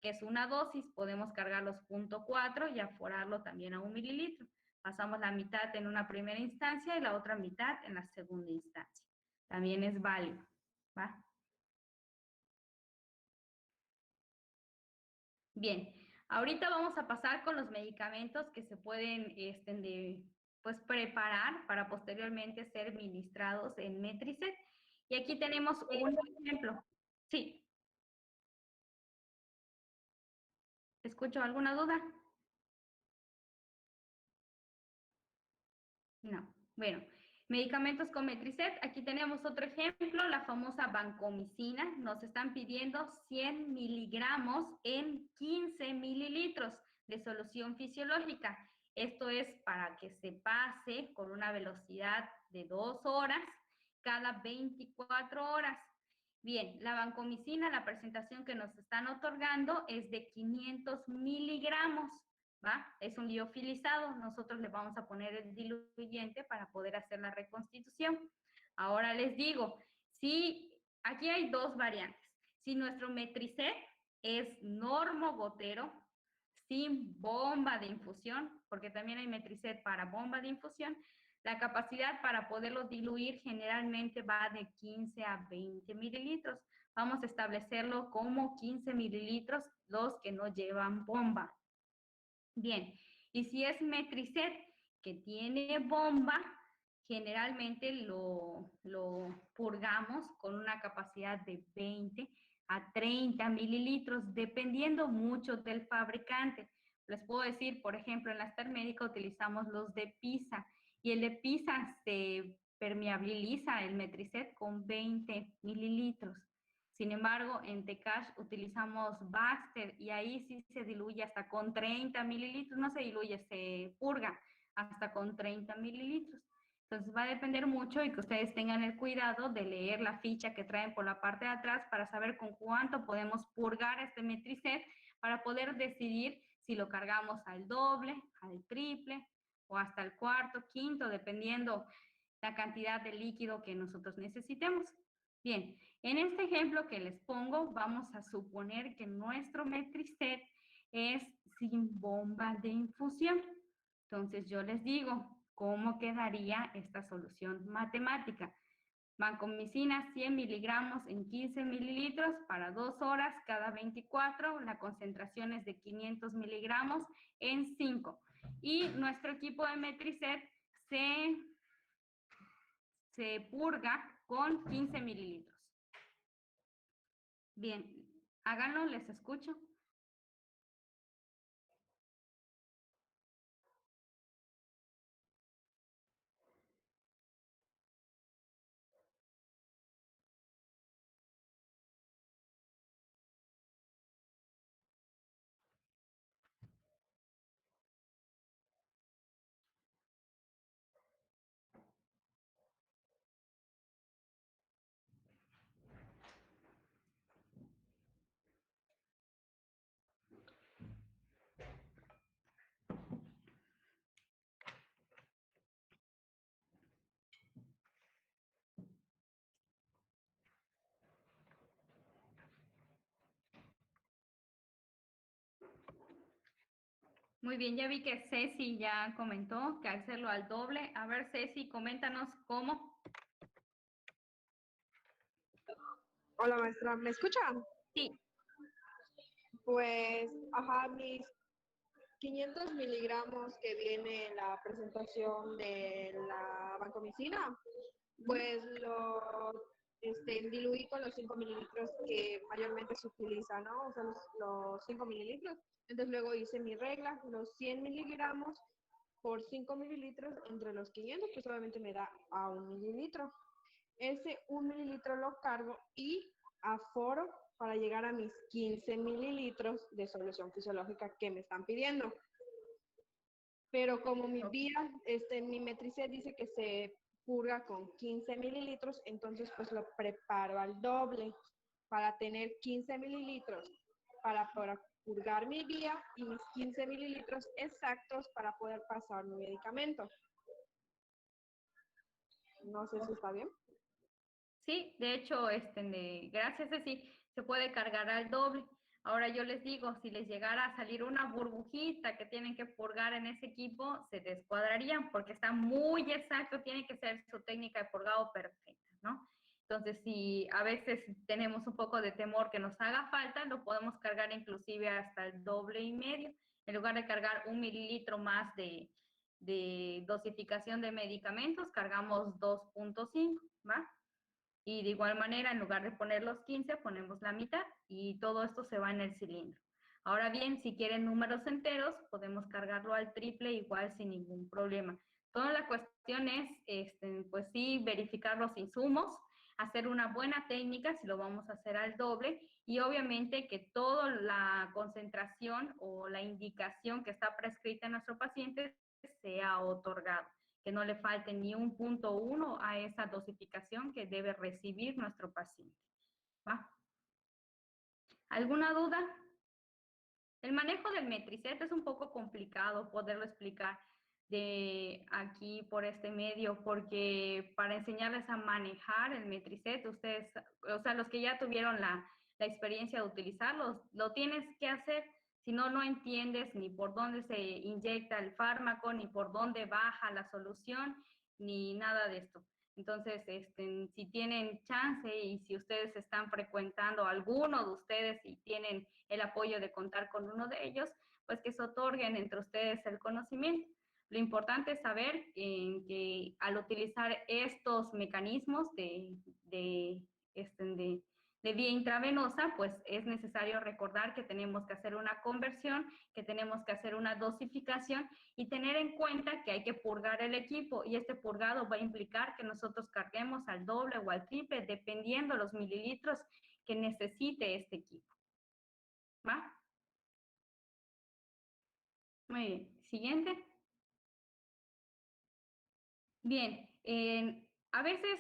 A: que es una dosis, podemos cargar los 0.4 y aforarlo también a 1 mililitro. Pasamos la mitad en una primera instancia y la otra mitad en la segunda instancia. También es válido. ¿Va? Bien, ahorita vamos a pasar con los medicamentos que se pueden pues, preparar para posteriormente ser ministrados en Metricet. Y aquí tenemos un ejemplo. Sí. ¿Escucho alguna duda? No. Bueno, medicamentos con Metricet. Aquí tenemos otro ejemplo, la famosa vancomicina. Nos están pidiendo 100 miligramos en 15 mililitros de solución fisiológica. Esto es para que se pase con una velocidad de 2 horas cada 24 horas. Bien, la vancomicina, la presentación que nos están otorgando es de 500 miligramos. ¿Va? Es un liofilizado, nosotros le vamos a poner el diluyente para poder hacer la reconstitución. Ahora les digo, si aquí hay dos variantes. Si nuestro Metricet es normogotero, sin bomba de infusión, porque también hay Metricet para bomba de infusión, la capacidad para poderlo diluir generalmente va de 15 a 20 mililitros. Vamos a establecerlo como 15 mililitros los que no llevan bomba. Bien, y si es Metricet que tiene bomba, generalmente lo purgamos con una capacidad de 20 a 30 mililitros, dependiendo mucho del fabricante. Les puedo decir, por ejemplo, en la Star Médica utilizamos los de Pisa, y el de Pisa se permeabiliza el Metricet con 20 mililitros. Sin embargo, en Tecash utilizamos Baxter y ahí sí se diluye hasta con 30 mililitros, no se diluye, se purga hasta con 30 mililitros. Entonces va a depender mucho y que ustedes tengan el cuidado de leer la ficha que traen por la parte de atrás para saber con cuánto podemos purgar este Metricet para poder decidir si lo cargamos al doble, al triple o hasta el cuarto, quinto, dependiendo la cantidad de líquido que nosotros necesitemos. Bien, en este ejemplo que les pongo, vamos a suponer que nuestro Metricet es sin bomba de infusión. Entonces yo les digo, ¿cómo quedaría esta solución matemática? Vancomicina 100 miligramos en 15 mililitros para 2 horas cada 24. La concentración es de 500 miligramos en 5. Y nuestro equipo de Metricet se purga con 15 mililitros. Bien, háganlo, les escucho. Muy bien, ya vi que Ceci ya comentó que hacerlo al doble. A ver, Ceci, coméntanos cómo.
J: Hola maestra, ¿me escucha?
A: Sí.
J: Pues, ajá, mis 500 miligramos que viene en la presentación de la vancomicina, pues lo diluí con los 5 mililitros que mayormente se utiliza, ¿no? O sea, los 5 mililitros. Entonces luego hice mi regla, los 100 miligramos por 5 mililitros entre los 500, pues obviamente me da a 1 mililitro. Ese 1 mililitro lo cargo y aforo para llegar a mis 15 mililitros de solución fisiológica que me están pidiendo. Pero como mi vía, mi Metricet dice que se purga con 15 mililitros, entonces pues lo preparo al doble para tener 15 mililitros para purgar mi vía y mis 15 mililitros exactos para poder pasar mi medicamento. No sé si está bien.
A: Sí, de hecho, gracias Ceci, se puede cargar al doble. Ahora yo les digo, si les llegara a salir una burbujita que tienen que purgar en ese equipo, se descuadrarían porque está muy exacto, tiene que ser su técnica de purgado perfecta, ¿no? Entonces, si a veces tenemos un poco de temor que nos haga falta, lo podemos cargar inclusive hasta el doble y medio. En lugar de cargar 1 mililitro más de dosificación de medicamentos, cargamos 2.5, ¿va? Y de igual manera, en lugar de poner los 15, ponemos la mitad y todo esto se va en el cilindro. Ahora bien, si quieren números enteros, podemos cargarlo al triple igual sin ningún problema. Toda la cuestión es, pues sí, verificar los insumos, hacer una buena técnica si lo vamos a hacer al doble y obviamente que toda la concentración o la indicación que está prescrita en nuestro paciente sea otorgada, que no le falte ni un 0.1 a esa dosificación que debe recibir nuestro paciente. ¿Va? ¿Alguna duda? El manejo del Metricet es un poco complicado poderlo explicar de aquí por este medio, porque para enseñarles a manejar el Metricet, ustedes, o sea, los que ya tuvieron la experiencia de utilizarlo, lo tienes que hacer. Si no, no entiendes ni por dónde se inyecta el fármaco, ni por dónde baja la solución, ni nada de esto. Entonces, si tienen chance y si ustedes están frecuentando alguno de ustedes y tienen el apoyo de contar con uno de ellos, pues que se otorguen entre ustedes el conocimiento. Lo importante es saber que al utilizar estos mecanismos de vía intravenosa, pues es necesario recordar que tenemos que hacer una conversión, que tenemos que hacer una dosificación y tener en cuenta que hay que purgar el equipo y este purgado va a implicar que nosotros carguemos al doble o al triple dependiendo los mililitros que necesite este equipo. ¿Va? Muy bien. Siguiente. Bien, a veces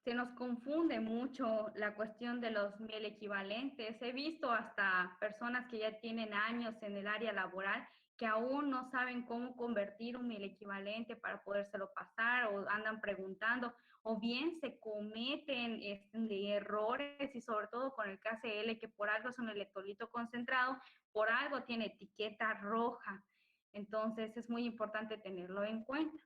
A: se nos confunde mucho la cuestión de los miel equivalentes. He visto hasta personas que ya tienen años en el área laboral que aún no saben cómo convertir un miel equivalente para podérselo pasar o andan preguntando, o bien se cometen de errores y sobre todo con el KCl, que por algo es un electrolito concentrado, por algo tiene etiqueta roja. Entonces es muy importante tenerlo en cuenta.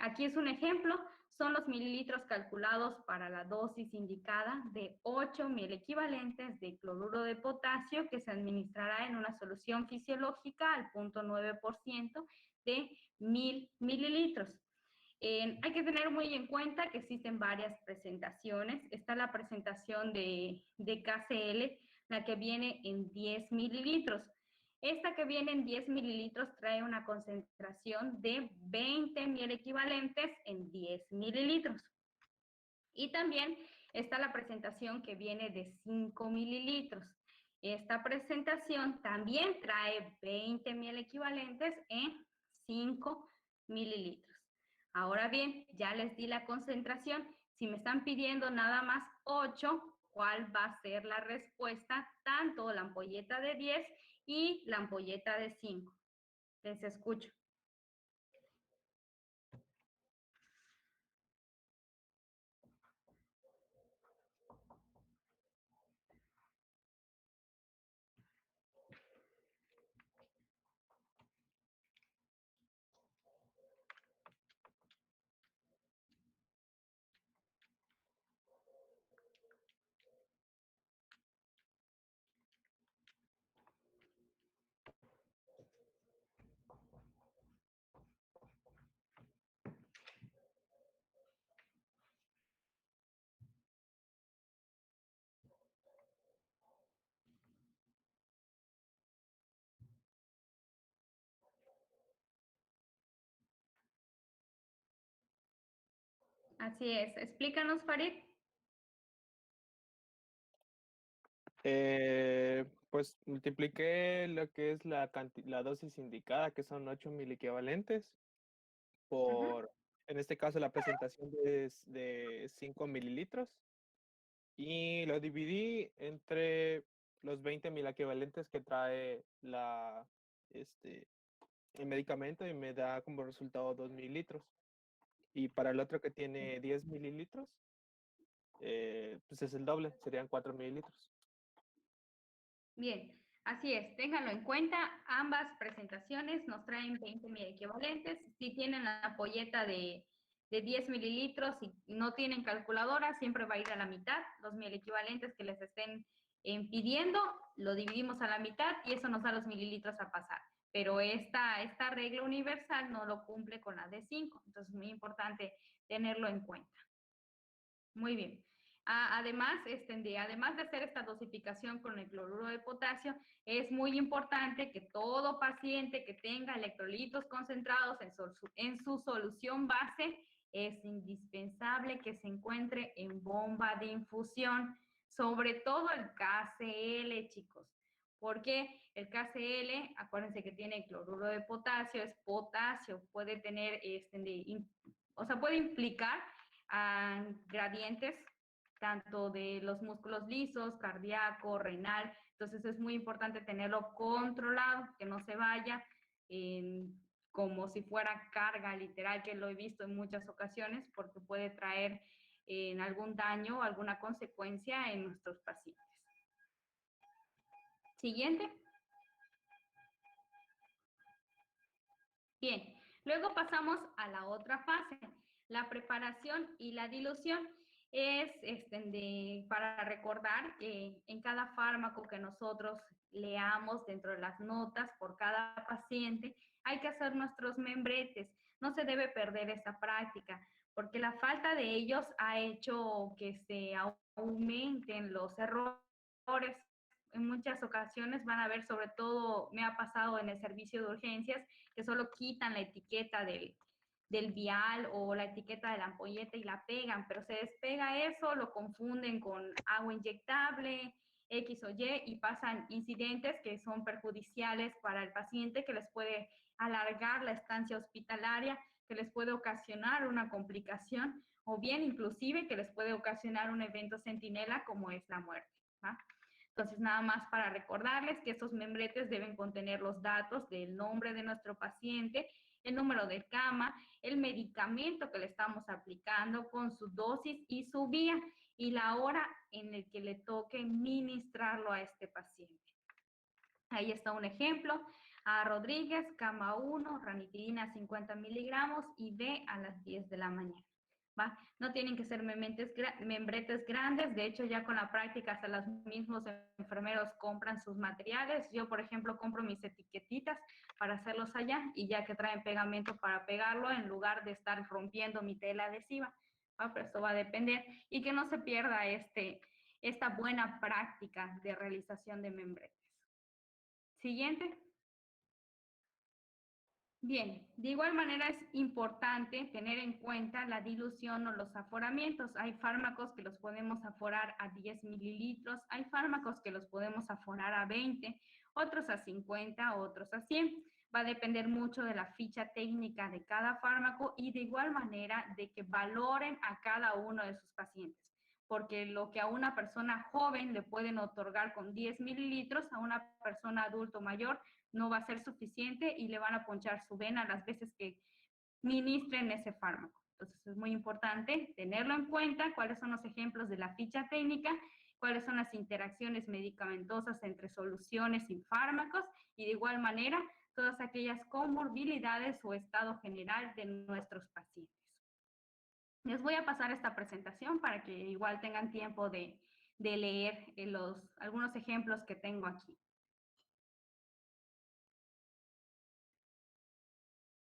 A: Aquí es un ejemplo, son los mililitros calculados para la dosis indicada de 8.000 equivalentes de cloruro de potasio que se administrará en una solución fisiológica al 0.9% de 1.000 mililitros. Hay que tener muy en cuenta que existen varias presentaciones. Está la presentación de KCl, la que viene en 10 mililitros. Esta que viene en 10 mililitros trae una concentración de 20.000 equivalentes en 10 mililitros. Y también está la presentación que viene de 5 mililitros. Esta presentación también trae 20.000 equivalentes en 5 mililitros. Ahora bien, ya les di la concentración. Si me están pidiendo nada más 8, ¿cuál va a ser la respuesta? Tanto la ampolleta de 10 y la ampolleta de 5. Les escucho. Así es. Explícanos, Farid.
I: Pues multipliqué lo que es la dosis indicada, que son 8.000 equivalentes, por, en este caso, la presentación de 5 mililitros, y lo dividí entre los 20.000 equivalentes que trae el medicamento, y me da como resultado 2 mililitros. Y para el otro que tiene 10 mililitros, pues es el doble, serían 4 mililitros.
A: Bien, así es, ténganlo en cuenta, ambas presentaciones nos traen 20.000 equivalentes. Si tienen la ampolleta de 10 mililitros y no tienen calculadora, siempre va a ir a la mitad, 2.000 equivalentes que les estén pidiendo, lo dividimos a la mitad y eso nos da los mililitros a pasar. Pero esta regla universal no lo cumple con la de 5, entonces es muy importante tenerlo en cuenta. Muy bien. Además, además de hacer esta dosificación con el cloruro de potasio, es muy importante que todo paciente que tenga electrolitos concentrados en su solución base, es indispensable que se encuentre en bomba de infusión, sobre todo el KCl, chicos, porque el KCl, acuérdense que tiene cloruro de potasio, es potasio, puede tener, puede implicar gradientes tanto de los músculos lisos, cardíaco, renal. Entonces es muy importante tenerlo controlado, que no se vaya como si fuera carga literal, que lo he visto en muchas ocasiones, porque puede traer algún daño o alguna consecuencia en nuestros pacientes. Siguiente. Bien, luego pasamos a la otra fase, la preparación y la dilución. Es para recordar que en cada fármaco que nosotros leamos dentro de las notas por cada paciente, hay que hacer nuestros membretes. No se debe perder esa práctica, porque la falta de ellos ha hecho que se aumenten los errores. En muchas ocasiones van a ver, sobre todo me ha pasado en el servicio de urgencias, que solo quitan la etiqueta del vial o la etiqueta de la ampolleta y la pegan, pero se despega eso, lo confunden con agua inyectable, X o Y, pasan incidentes que son perjudiciales para el paciente, que les puede alargar la estancia hospitalaria, que les puede ocasionar una complicación, o bien inclusive que les puede ocasionar un evento centinela como es la muerte, ¿va? Entonces, nada más para recordarles que estos membretes deben contener los datos del nombre de nuestro paciente, el número de cama, el medicamento que le estamos aplicando con su dosis y su vía, y la hora en el que le toque ministrarlo a este paciente. Ahí está un ejemplo. A Rodríguez, cama 1, ranitidina 50 miligramos y B a las 10 de la mañana. ¿Va? No tienen que ser membretes grandes, de hecho ya con la práctica hasta los mismos enfermeros compran sus materiales. Yo, por ejemplo, compro mis etiquetitas para hacerlos allá y ya que traen pegamento para pegarlo en lugar de estar rompiendo mi tela adhesiva. ¿Va? Pero esto va a depender y que no se pierda esta buena práctica de realización de membretes. Siguiente. Bien, de igual manera es importante tener en cuenta la dilución o los aforamientos. Hay fármacos que los podemos aforar a 10 mililitros, hay fármacos que los podemos aforar a 20, otros a 50, otros a 100. Va a depender mucho de la ficha técnica de cada fármaco y de igual manera de que valoren a cada uno de sus pacientes. Porque lo que a una persona joven le pueden otorgar con 10 mililitros, a una persona adulto mayor no va a ser suficiente y le van a ponchar su vena las veces que ministren ese fármaco. Entonces es muy importante tenerlo en cuenta, cuáles son los ejemplos de la ficha técnica, cuáles son las interacciones medicamentosas entre soluciones y fármacos y de igual manera todas aquellas comorbilidades o estado general de nuestros pacientes. Les voy a pasar esta presentación para que igual tengan tiempo de leer algunos ejemplos que tengo aquí.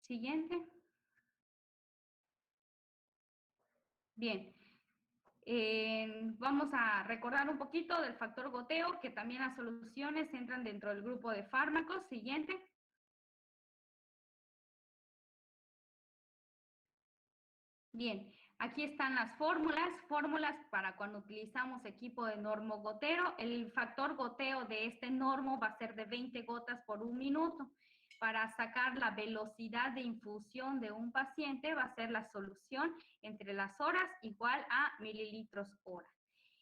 A: Siguiente. Bien. Vamos a recordar un poquito del factor goteo, que también las soluciones entran dentro del grupo de fármacos. Siguiente. Bien, aquí están las fórmulas para cuando utilizamos equipo de normogotero. El factor goteo de este normo va a ser de 20 gotas por 1 minuto. Para sacar la velocidad de infusión de un paciente va a ser la solución entre las horas igual a mililitros hora.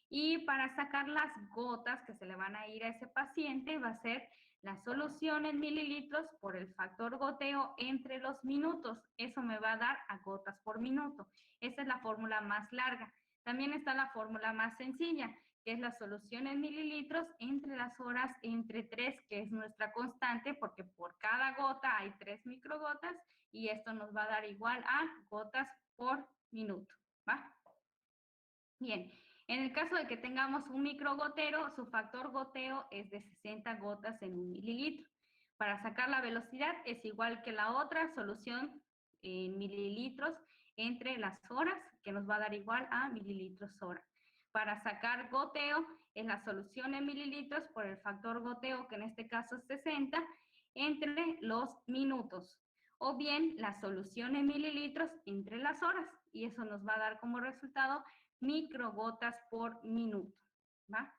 A: Y para sacar las gotas que se le van a ir a ese paciente va a ser la solución en mililitros por el factor goteo entre los minutos. Eso me va a dar a gotas por minuto. Esa es la fórmula más larga. También está la fórmula más sencilla, que es la solución en mililitros entre las horas entre 3, que es nuestra constante, porque por cada gota hay 3 microgotas, y esto nos va a dar igual a gotas por minuto, ¿va? Bien. En el caso de que tengamos un microgotero, su factor goteo es de 60 gotas en 1 mililitro. Para sacar la velocidad es igual que la otra solución en mililitros entre las horas, que nos va a dar igual a mililitros hora. Para sacar goteo es la solución en mililitros por el factor goteo, que en este caso es 60, entre los minutos. O bien la solución en mililitros entre las horas, y eso nos va a dar como resultado microgotas por minuto, ¿va?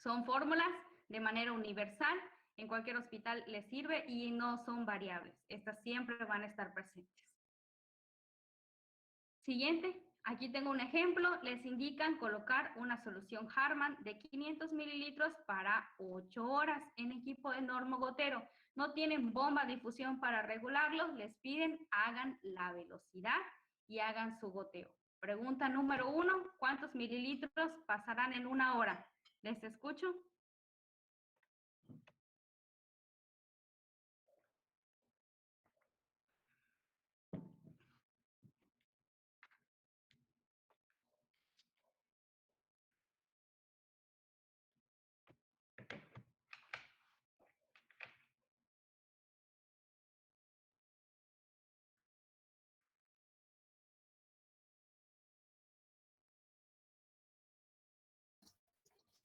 A: Son fórmulas de manera universal, en cualquier hospital les sirve y no son variables. Estas siempre van a estar presentes. Siguiente, aquí tengo un ejemplo. Les indican colocar una solución Harman de 500 mililitros para 8 horas en equipo de normogotero. No tienen bomba de difusión para regularlo, les piden hagan la velocidad y hagan su goteo. Pregunta número 1, ¿cuántos mililitros pasarán en 1 hora? ¿Les escucho?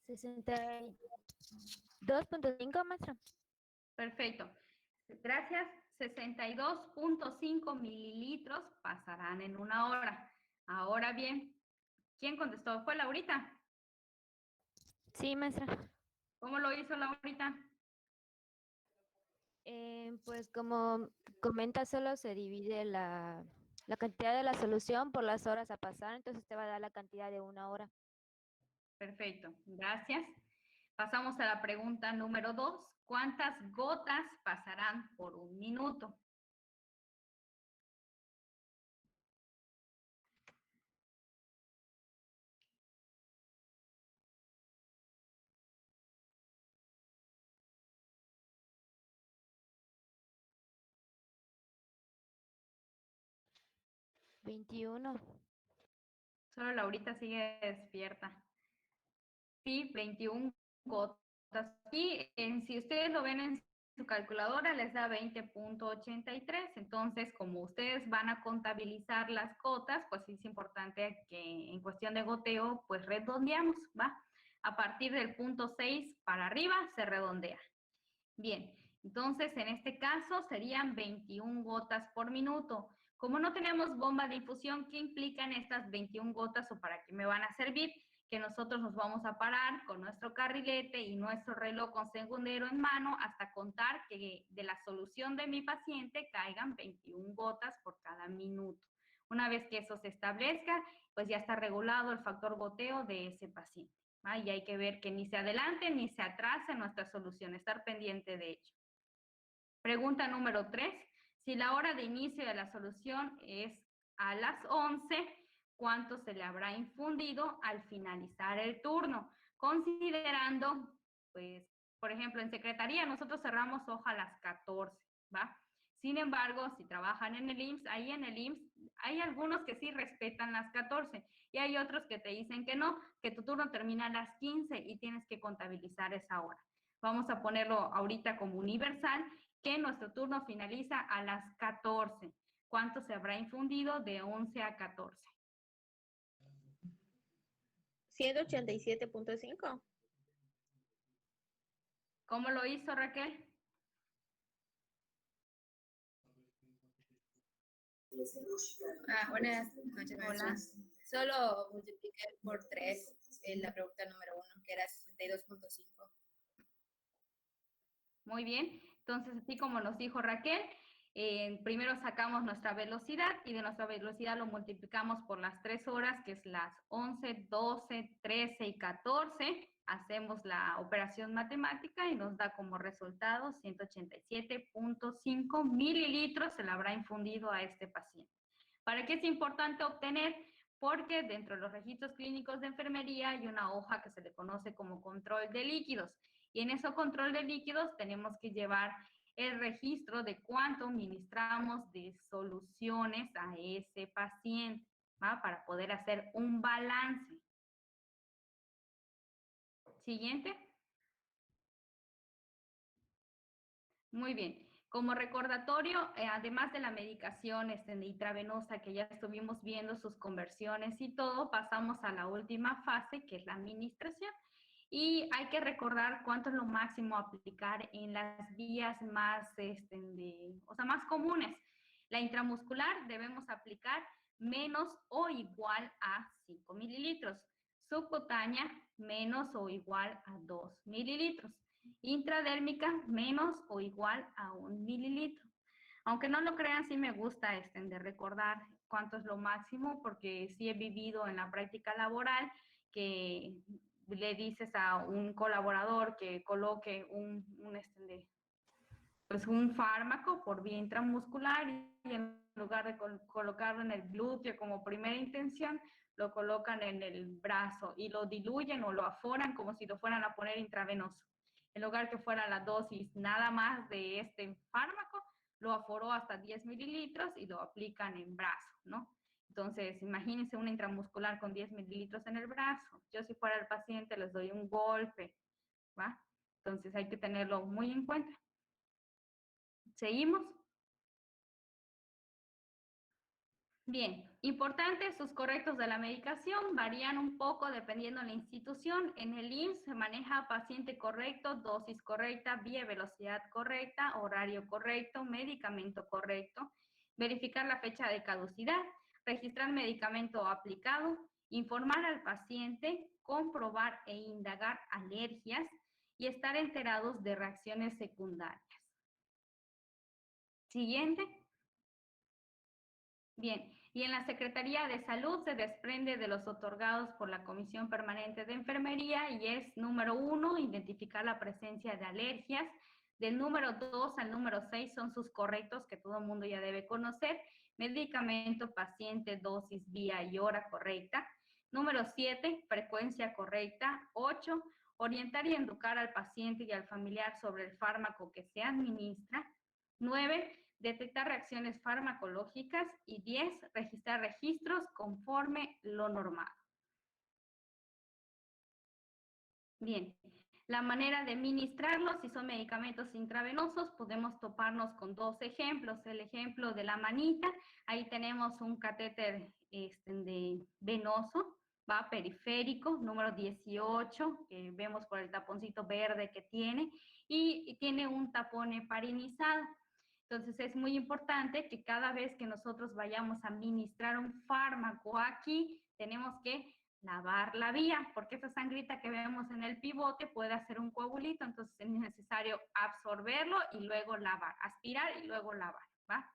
H: ¿62.5, maestra?
A: Perfecto. Gracias. 62.5 mililitros pasarán en 1 hora. Ahora bien, ¿quién contestó? ¿Fue Laurita?
H: Sí, maestra.
A: ¿Cómo lo hizo Laurita?
H: Pues como comenta, solo se divide la cantidad de la solución por las horas a pasar, entonces te va a dar la cantidad de 1 hora.
A: Perfecto, gracias. Pasamos a la pregunta número 2. ¿Cuántas gotas pasarán por 1 minuto?
H: 21.
A: Solo Laurita sigue despierta. Sí, 21 gotas. Y si ustedes lo ven en su calculadora, les da 20.83. Entonces, como ustedes van a contabilizar las gotas, pues es importante que en cuestión de goteo, pues redondeamos, ¿va? A partir del punto 6 para arriba se redondea. Bien, entonces en este caso serían 21 gotas por minuto. Como no tenemos bomba de infusión, ¿qué implican estas 21 gotas o para qué me van a servir? Que nosotros nos vamos a parar con nuestro carrilete y nuestro reloj con segundero en mano hasta contar que de la solución de mi paciente caigan 21 gotas por cada minuto. Una vez que eso se establezca, pues ya está regulado el factor goteo de ese paciente. Y hay que ver que ni se adelante ni se atrase nuestra solución, estar pendiente de ello. Pregunta número 3. Si la hora de inicio de la solución es a las 11, ¿cuánto se le habrá infundido al finalizar el turno? Considerando, pues, por ejemplo, en secretaría nosotros cerramos hoja a las 14, ¿va? Sin embargo, si trabajan en el IMSS, ahí en el IMSS hay algunos que sí respetan las 14 y hay otros que te dicen que no, que tu turno termina a las 15 y tienes que contabilizar esa hora. Vamos a ponerlo ahorita como universal, que nuestro turno finaliza a las 14. ¿Cuánto se habrá infundido de 11 a 14?
J: 187.5.
A: ¿Cómo lo hizo Raquel?
D: Buenas noches, maestra. Solo multipliqué por 3 en la pregunta número 1, que era 62.5.
A: Muy bien, entonces así como nos dijo Raquel, primero sacamos nuestra velocidad y de nuestra velocidad lo multiplicamos por las 3 horas, que es las 11, 12, 13 y 14. Hacemos la operación matemática y nos da como resultado 187.5 mililitros se le habrá infundido a este paciente. ¿Para qué es importante obtener? Porque dentro de los registros clínicos de enfermería hay una hoja que se le conoce como control de líquidos. Y en ese control de líquidos tenemos que llevar el registro de cuánto ministramos de soluciones a ese paciente, ¿va? Para poder hacer un balance. Siguiente. Muy bien. Como recordatorio, además de la medicación intravenosa que ya estuvimos viendo sus conversiones y todo, pasamos a la última fase, que es la administración. Y hay que recordar cuánto es lo máximo a aplicar en las vías más, más comunes. La intramuscular debemos aplicar menos o igual a 5 mililitros. Subcutánea, menos o igual a 2 mililitros. Intradérmica, menos o igual a 1 mililitro. Aunque no lo crean, sí me gusta de recordar cuánto es lo máximo, porque sí he vivido en la práctica laboral que le dices a un colaborador que coloque un fármaco por vía intramuscular y en lugar de colocarlo en el glúteo como primera intención, lo colocan en el brazo y lo diluyen o lo aforan como si lo fueran a poner intravenoso. En lugar que fuera la dosis nada más de este fármaco, lo aforó hasta 10 mililitros y lo aplican en brazo, ¿no? Entonces, imagínense una intramuscular con 10 mililitros en el brazo. Yo si fuera el paciente les doy un golpe, ¿va? Entonces hay que tenerlo muy en cuenta. ¿Seguimos? Bien, importante, sus correctos de la medicación varían un poco dependiendo de la institución. En el IMSS se maneja paciente correcto, dosis correcta, vía velocidad correcta, horario correcto, medicamento correcto, verificar la fecha de caducidad, registrar medicamento aplicado, informar al paciente, comprobar e indagar alergias y estar enterados de reacciones secundarias. Siguiente. Bien, y en la Secretaría de Salud se desprende de los otorgados por la Comisión Permanente de Enfermería y es número 1, identificar la presencia de alergias. Del número 2 al número 6 son sus correctos que todo el mundo ya debe conocer. Medicamento, paciente, dosis, vía y hora correcta. Número 7, frecuencia correcta. 8, orientar y educar al paciente y al familiar sobre el fármaco que se administra. 9, detectar reacciones farmacológicas y 10, registrar registros conforme lo normal. Bien, la manera de administrarlos, si son medicamentos intravenosos, podemos toparnos con dos ejemplos. El ejemplo de la manita, ahí tenemos un catéter venoso, va periférico, número 18, que vemos por el taponcito verde que tiene, y tiene un tapón heparinizado. Entonces es muy importante que cada vez que nosotros vayamos a administrar un fármaco aquí, tenemos que lavar la vía, porque esa sangrita que vemos en el pivote puede hacer un coagulito, entonces es necesario absorberlo y luego lavar, aspirar y luego lavar, ¿va?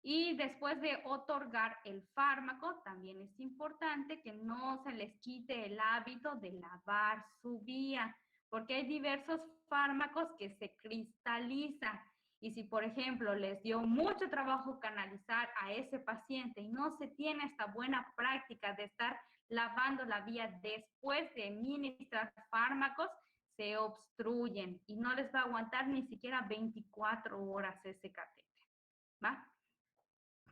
A: Y después de otorgar el fármaco, también es importante que no se les quite el hábito de lavar su vía, porque hay diversos fármacos que se cristalizan. Y si, por ejemplo, les dio mucho trabajo canalizar a ese paciente y no se tiene esta buena práctica de estar lavando la vía después de administrar fármacos, se obstruyen y no les va a aguantar ni siquiera 24 horas ese catéter, ¿va?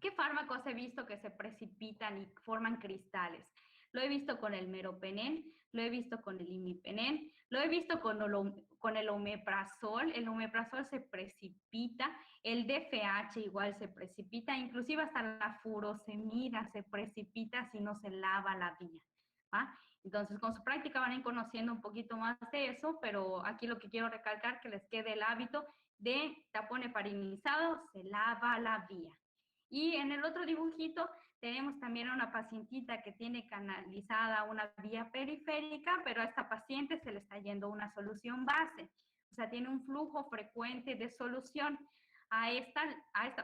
A: ¿Qué fármacos he visto que se precipitan y forman cristales? Lo he visto con el meropenem, lo he visto con el imipenem, lo he visto con el omeprazol. El omeprazol se precipita, el DFH igual se precipita, inclusive hasta la furosemida se precipita si no se lava la vía, ¿va? Entonces, con su práctica van a ir conociendo un poquito más de eso, pero aquí lo que quiero recalcar que les quede el hábito de tapón heparinizado, se lava la vía. Y en el otro dibujito tenemos también a una pacientita que tiene canalizada una vía periférica, pero a esta paciente se le está yendo una solución base. O sea, tiene un flujo frecuente de solución. A esta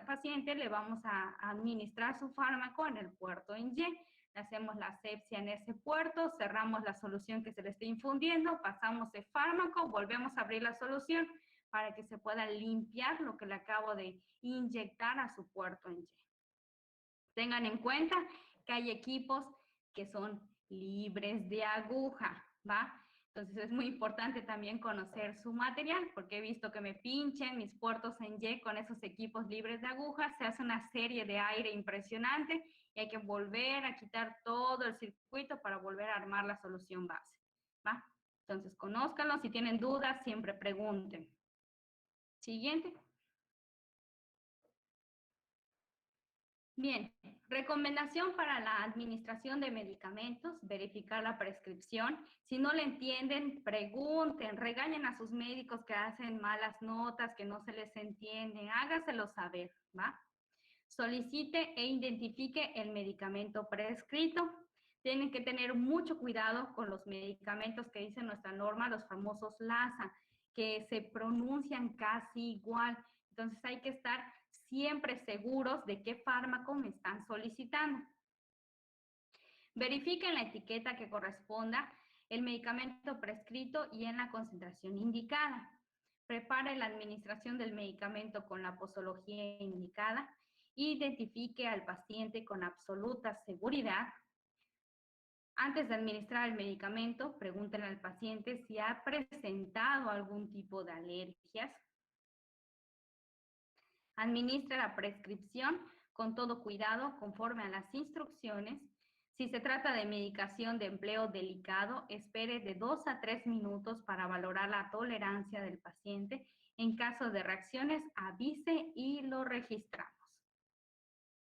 A: paciente le vamos a administrar su fármaco en el puerto Y. Le hacemos la asepsia en ese puerto, cerramos la solución que se le está infundiendo, pasamos el fármaco, volvemos a abrir la solución para que se pueda limpiar lo que le acabo de inyectar a su puerto Y. Tengan en cuenta que hay equipos que son libres de aguja, ¿va? Entonces es muy importante también conocer su material, porque he visto que me pinchen mis puertos en Y con esos equipos libres de aguja, se hace una serie de aire impresionante y hay que volver a quitar todo el circuito para volver a armar la solución base, ¿va? Entonces conózcanlo, si tienen dudas siempre pregunten. Siguiente. Bien, recomendación para la administración de medicamentos, verificar la prescripción. Si no le entienden, pregunten, regañen a sus médicos que hacen malas notas, que no se les entienden, hágaselo saber, ¿va? Solicite e identifique el medicamento prescrito. Tienen que tener mucho cuidado con los medicamentos que dice nuestra norma, los famosos LASA, que se pronuncian casi igual. Entonces hay que estar siempre seguros de qué fármaco me están solicitando. Verifiquen la etiqueta que corresponda el medicamento prescrito y en la concentración indicada. Prepare la administración del medicamento con la posología indicada. Identifique al paciente con absoluta seguridad. Antes de administrar el medicamento, pregúntenle al paciente si ha presentado algún tipo de alergias. Administre la prescripción con todo cuidado conforme a las instrucciones. Si se trata de medicación de empleo delicado, espere de 2 a 3 minutos para valorar la tolerancia del paciente. En caso de reacciones, avise y lo registramos.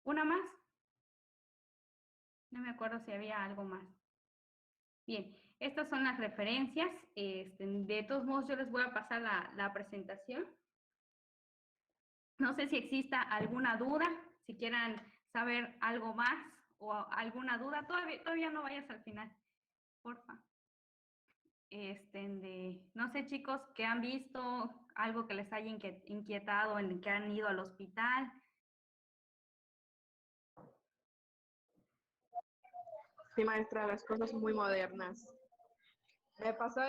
A: ¿Una más? No me acuerdo si había algo más. Bien, estas son las referencias. De todos modos, yo les voy a pasar la presentación. No sé si exista alguna duda, si quieran saber algo más o alguna duda. Todavía no vayas al final, porfa. No sé, chicos, ¿qué han visto? Algo que les haya inquietado en que han ido al hospital.
J: Sí, maestra, las cosas muy modernas. Me pasó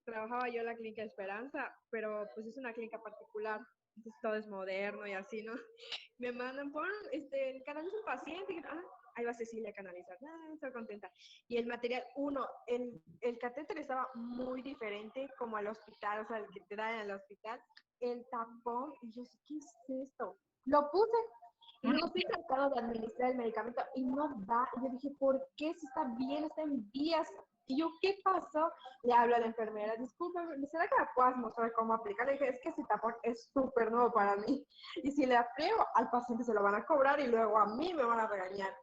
J: trabajaba yo en la clínica Esperanza, pero pues es una clínica particular, entonces todo es moderno y así, ¿no? Me mandan por, canaliza un paciente, y, ahí va Cecilia a canalizar, estoy contenta. Y el material, el catéter estaba muy diferente como al hospital, o sea, el que te dan en el hospital, el tapón, y yo, ¿qué es esto? Lo puse y
A: Una-
J: luego estoy tratando de administrar el medicamento y no da. Y yo dije, ¿por qué? Si está bien, está en vías. Y yo, ¿qué pasó? Le hablo a la enfermera, discúlpame, ¿será que me puedas mostrar cómo aplicar? Le dije, es que ese tapón es súper nuevo para mí. Y si le aplico, al paciente se lo van a cobrar y luego a mí me van a regañar.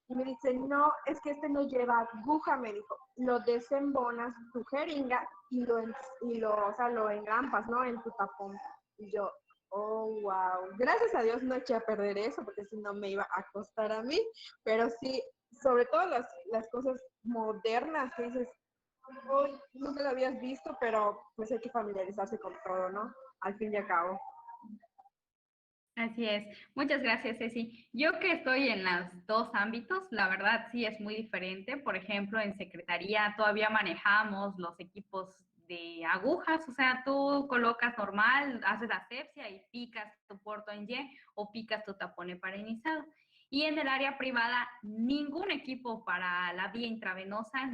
J: Y me dice, no, es que este no lleva aguja, me dijo. Lo desembonas tu jeringa o sea, lo engrampas, ¿no? En tu tapón. Y yo, oh, wow. Gracias a Dios no eché a perder eso, porque si no me iba a costar a mí. Pero sí, sobre todo las cosas modernas que dices, hoy nunca lo habías visto, pero pues hay que familiarizarse con todo, ¿no? Al fin y al cabo.
A: Así es. Muchas gracias, Ceci. Yo que estoy en los dos ámbitos, la verdad sí es muy diferente. Por ejemplo, en secretaría todavía manejamos los equipos de agujas, o sea, tú colocas normal, haces asepsia y picas tu puerto en Y o picas tu tapón heparinizado. Y en el área privada, ningún equipo para la vía intravenosa,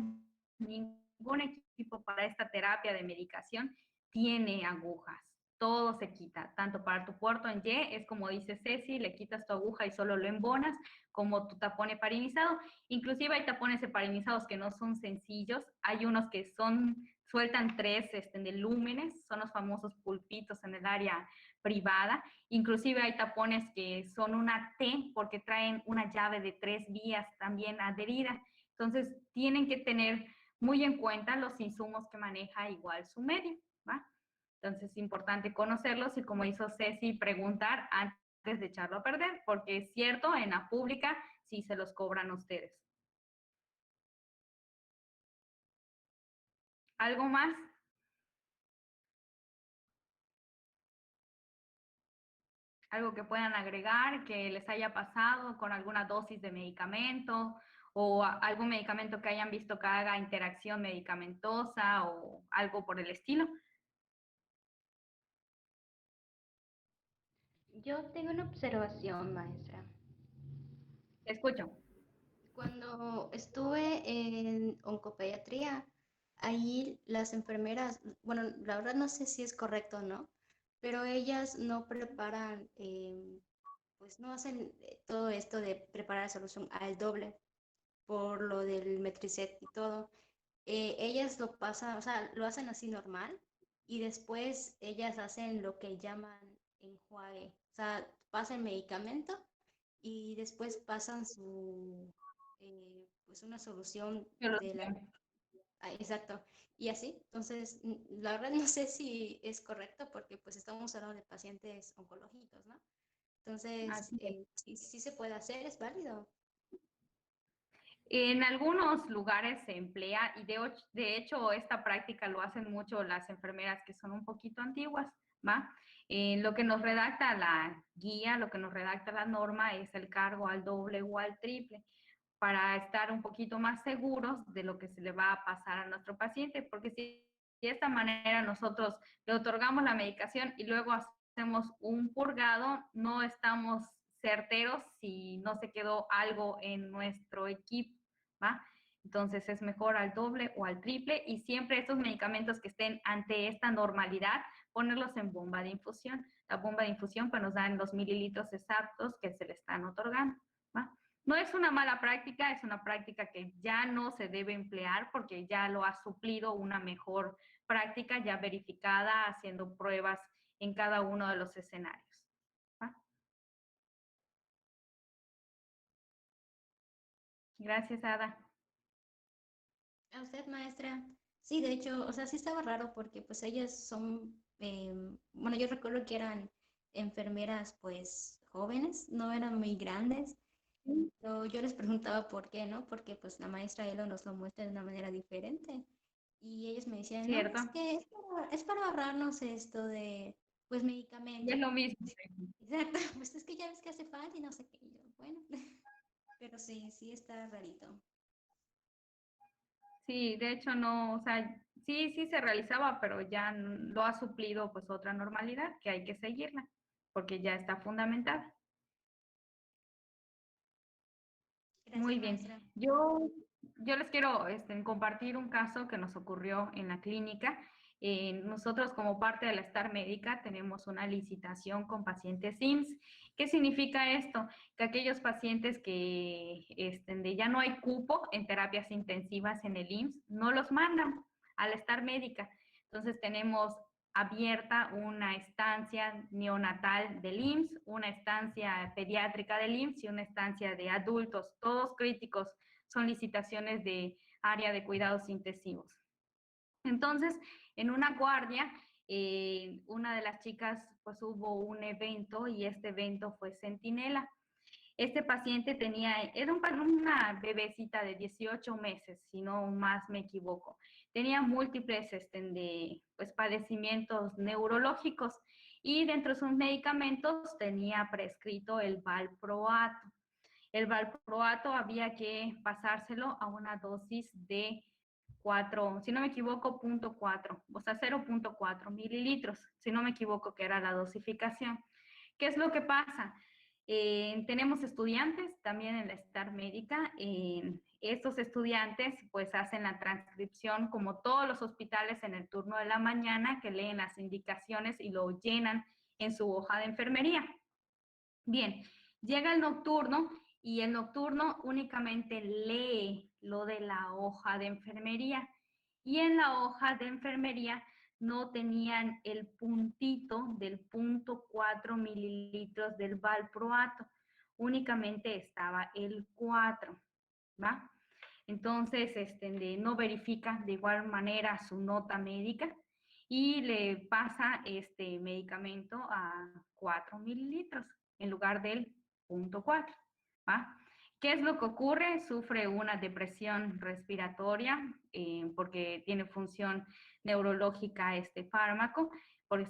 A: ningún equipo para esta terapia de medicación tiene agujas. Todo se quita, tanto para tu puerto en Y, es como dice Ceci, le quitas tu aguja y solo lo embonas, como tu tapón heparinizado. Inclusive hay tapones heparinizados que no son sencillos, hay unos que sueltan 3 de lúmenes, son los famosos pulpitos en el área privada. Inclusive hay tapones que son una T porque traen una llave de 3 vías también adherida. Entonces, tienen que tener muy en cuenta los insumos que maneja igual su medio, ¿va? Entonces es importante conocerlos y, como hizo Ceci, preguntar antes de echarlo a perder, porque es cierto, en la pública sí se los cobran ustedes. ¿Algo más? ¿Algo que puedan agregar, que les haya pasado con alguna dosis de medicamento o algún medicamento que hayan visto que haga interacción medicamentosa o algo por el estilo?
K: Yo tengo una observación, maestra.
A: Te escucho.
K: Cuando estuve en oncopediatría, ahí las enfermeras, bueno, la verdad no sé si es correcto o no, pero ellas no preparan, pues no hacen todo esto de preparar la solución al doble por lo del Metricet y todo. Ellas lo pasan, o sea, lo hacen así normal y después ellas hacen lo que llaman enjuague, o sea, pasan el medicamento y después pasan pues una solución de la... exacto. Y así, entonces, la verdad no sé si es correcto porque pues estamos hablando de pacientes oncológicos, ¿no? Entonces, sí se puede hacer, es válido.
A: En algunos lugares se emplea y de hecho esta práctica lo hacen mucho las enfermeras que son un poquito antiguas, ¿va? Lo que nos redacta la guía, lo que nos redacta la norma es el cargo al doble o al triple para estar un poquito más seguros de lo que se le va a pasar a nuestro paciente, porque si de esta manera nosotros le otorgamos la medicación y luego hacemos un purgado, no estamos certeros si no se quedó algo en nuestro equipo, ¿va? Entonces es mejor al doble o al triple y siempre estos medicamentos que estén ante esta normalidad, ponerlos en bomba de infusión. La bomba de infusión pues nos dan los mililitros exactos que se le están otorgando, ¿va? No es una mala práctica, es una práctica que ya no se debe emplear porque ya lo ha suplido una mejor práctica ya verificada, haciendo pruebas en cada uno de los escenarios. ¿Va? Gracias, Ada.
K: A usted, maestra. Sí, de hecho, o sea, sí estaba raro porque pues ellas son, bueno, yo recuerdo que eran enfermeras pues jóvenes, no eran muy grandes. Pero yo les preguntaba por qué, ¿no? Porque pues la maestra Elo nos lo muestra de una manera diferente. Y ellos me decían, no,
A: Cierto.
K: es que es para ahorrarnos esto de, pues,
A: Y
K: medicamentos.
A: es lo mismo.
K: Exacto, pues es que ya ves que hace falta y no sé qué. Y yo, bueno, pero sí, sí está rarito.
A: Sí, de hecho no, o sea, sí se realizaba, pero ya lo ha suplido pues otra normalidad que hay que seguirla, porque ya está fundamentada.
K: Gracias,
A: Muy bien.
K: maestra.
A: Yo les quiero compartir un caso que nos ocurrió en la clínica. nosotros como parte de la Star Médica tenemos una licitación con pacientes IMSS. ¿Qué significa esto? Que aquellos pacientes que ya no hay cupo en terapias intensivas en el IMSS, no los mandan a la Star Médica. Entonces tenemos abierta una estancia neonatal del IMSS, una estancia pediátrica del IMSS y una estancia de adultos, todos críticos, son licitaciones de área de cuidados intensivos. Entonces, en una guardia, una de las chicas, pues hubo un evento y este evento fue centinela. Este paciente era una bebecita de 18 meses, si no más me equivoco. Tenía múltiples padecimientos neurológicos y dentro de sus medicamentos tenía prescrito el valproato. El valproato había que pasárselo a una dosis de 4, si no me equivoco, 0.4, o sea, 0.4 mililitros, si no me equivoco que era la dosificación. ¿Qué es lo que pasa? Tenemos estudiantes también en la Star Médica. Estos estudiantes pues hacen la transcripción como todos los hospitales en el turno de la mañana, que leen las indicaciones y lo llenan en su hoja de enfermería. Bien, llega el nocturno y el nocturno únicamente lee lo de la hoja de enfermería. Y en la hoja de enfermería no tenían el puntito del 0.4 mililitros del valproato, únicamente estaba el 4, ¿va? Entonces, no verifica de igual manera su nota médica y le pasa este medicamento a 4 mililitros en lugar del 0.4, ¿va? ¿Qué es lo que ocurre? Sufre una depresión respiratoria porque tiene función neurológica este fármaco,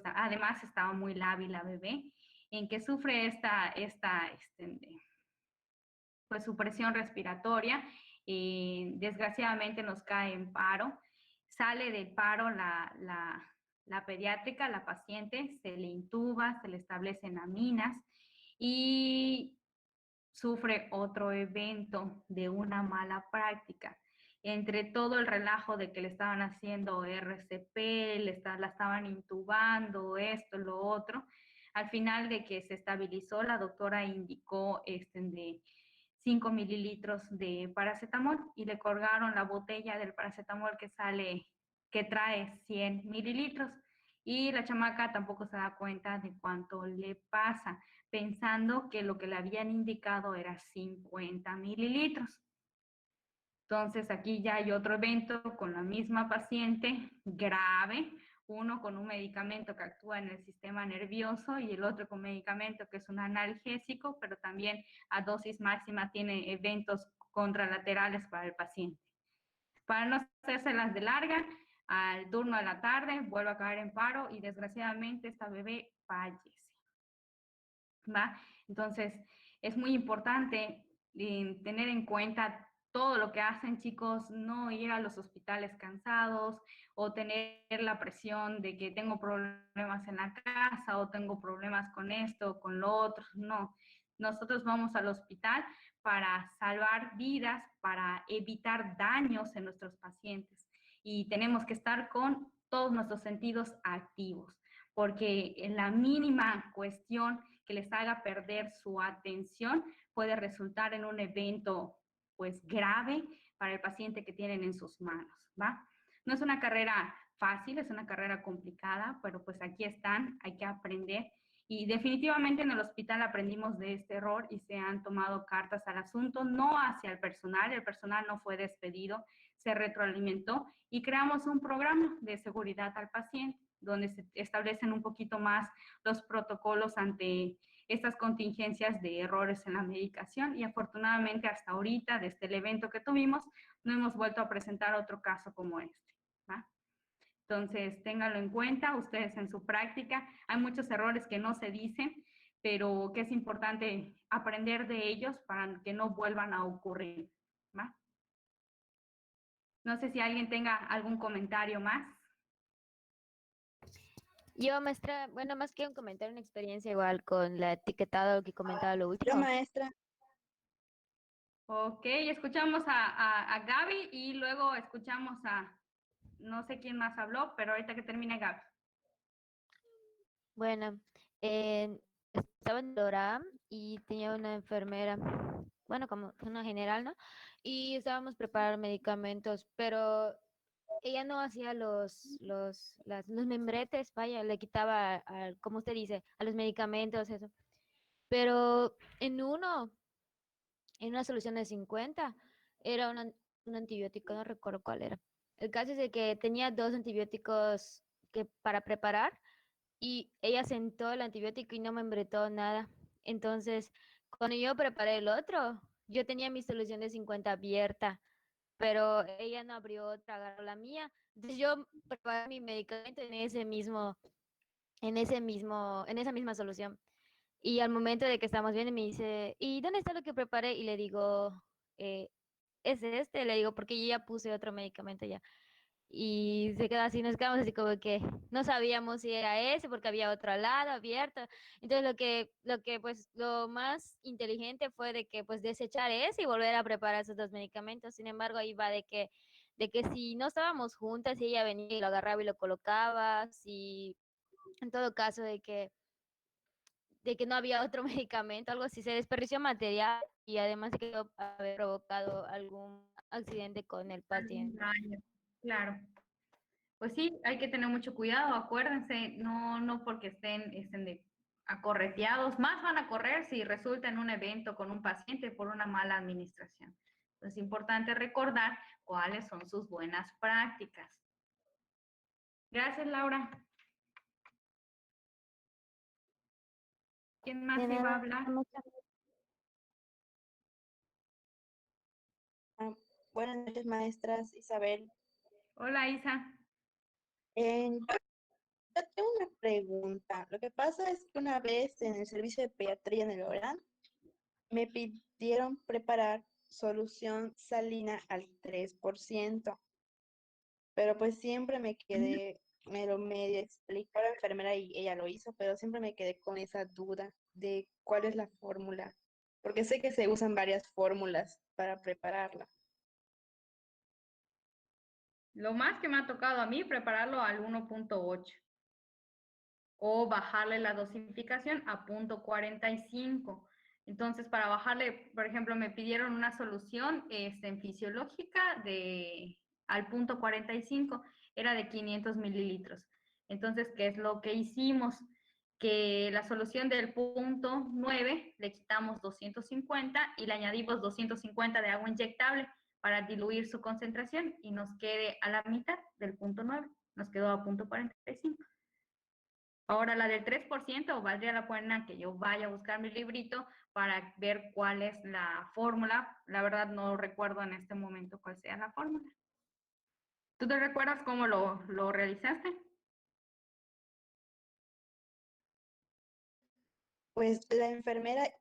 A: además estaba muy lábil la bebé, en que sufre pues supresión respiratoria, desgraciadamente nos cae en paro, sale del paro la pediátrica, la paciente, se le intuba, se le establecen aminas y sufre otro evento de una mala práctica. Entre todo el relajo de que le estaban haciendo RCP, la estaban intubando, esto, lo otro, al final de que se estabilizó, la doctora indicó de 5 mililitros de paracetamol y le colgaron la botella del paracetamol que trae 100 mililitros. Y la chamaca tampoco se da cuenta de cuánto le pasa, pensando que lo que le habían indicado era 50 mililitros. Entonces aquí ya hay otro evento con la misma paciente grave, uno con un medicamento que actúa en el sistema nervioso y el otro con medicamento que es un analgésico, pero también a dosis máxima tiene eventos contralaterales para el paciente. Para no hacérselas de larga, al turno de la tarde vuelve a caer en paro y desgraciadamente esta bebé fallece, ¿va? Entonces, es muy importante tener en cuenta todo lo que hacen, chicos, no ir a los hospitales cansados o tener la presión de que tengo problemas en la casa o tengo problemas con esto o con lo otro. No, nosotros vamos al hospital para salvar vidas, para evitar daños en nuestros pacientes y tenemos que estar con todos nuestros sentidos activos, porque en la mínima cuestión que les haga perder su atención puede resultar en un evento pues grave para el paciente que tienen en sus manos, ¿va? No es una carrera fácil, es una carrera complicada, pero pues aquí están, hay que aprender y definitivamente en el hospital aprendimos de este error y se han tomado cartas al asunto, no hacia el personal no fue despedido, se retroalimentó y creamos un programa de seguridad al paciente donde se establecen un poquito más los protocolos ante estas contingencias de errores en la medicación y afortunadamente hasta ahorita, desde el evento que tuvimos, no hemos vuelto a presentar otro caso como este, ¿va? Entonces, ténganlo en cuenta ustedes en su práctica. Hay muchos errores que no se dicen, pero que es importante aprender de ellos para que no vuelvan a ocurrir, ¿va? No sé si alguien tenga algún comentario más.
H: Yo, maestra, bueno, más que un comentario, una experiencia igual con la etiquetado que comentaba lo último.
L: Yo, maestra.
A: Ok, escuchamos a Gaby y luego escuchamos a no sé quién más habló, pero ahorita que termine Gaby.
H: Bueno, estaba en Dora y tenía una enfermera, bueno, como una general, ¿no? Y estábamos preparando medicamentos, pero ella no hacía los membretes, vaya, le quitaba, como usted dice, a los medicamentos, eso. Pero en una solución de 50, era un antibiótico, no recuerdo cuál era. El caso es de que tenía dos antibióticos para preparar y ella sentó el antibiótico y no me embretó nada. Entonces, cuando yo preparé el otro, yo tenía mi solución de 50 abierta, pero ella no abrió otra, agarró la mía. Entonces yo preparé mi medicamento en esa misma solución. Y al momento de que estamos viendo, me dice, ¿y dónde está lo que preparé? Y le digo, es este, le digo, porque yo ya puse otro medicamento ya. Y se queda así, nos quedamos así como que no sabíamos si era ese porque había otro al lado abierto. Entonces pues lo más inteligente fue de que pues desechar ese y volver a preparar esos dos medicamentos. Sin embargo, ahí va de que si no estábamos juntas, si ella venía y lo agarraba y lo colocaba, si en todo caso de que no había otro medicamento, algo así, se desperdició material y además de que haber provocado algún accidente con el paciente.
A: Daño, claro. Pues sí, hay que tener mucho cuidado, acuérdense, no porque estén acorreteados, más van a correr si resulta en un evento con un paciente por una mala administración. Entonces es importante recordar cuáles son sus buenas prácticas. Gracias, Laura. ¿Quién más
F: De
A: iba a
F: nada,
A: hablar?
L: Buenas noches, maestras. Isabel.
A: Hola, Isa.
L: Yo tengo una pregunta. Lo que pasa es que una vez en el servicio de pediatría en el ORAN me pidieron preparar solución salina al 3%, pero pues siempre me lo medio explicó la enfermera y ella lo hizo, pero siempre me quedé con esa duda de cuál es la fórmula, porque sé que se usan varias fórmulas para prepararla.
A: Lo más que me ha tocado a mí, prepararlo al 1.8 o bajarle la dosificación a 0.45. Entonces, para bajarle, por ejemplo, me pidieron una solución en fisiológica al 0.45, era de 500 mililitros. Entonces, ¿qué es lo que hicimos? Que la solución del 0.9 le quitamos 250 y le añadimos 250 de agua inyectable para diluir su concentración y nos quede a la mitad del 0.9, nos quedó a 0.45. Ahora la del 3%, valdría la pena que yo vaya a buscar mi librito para ver cuál es la fórmula. La verdad no recuerdo en este momento cuál sea la fórmula. ¿Tú te recuerdas cómo lo realizaste?
L: Pues la enfermera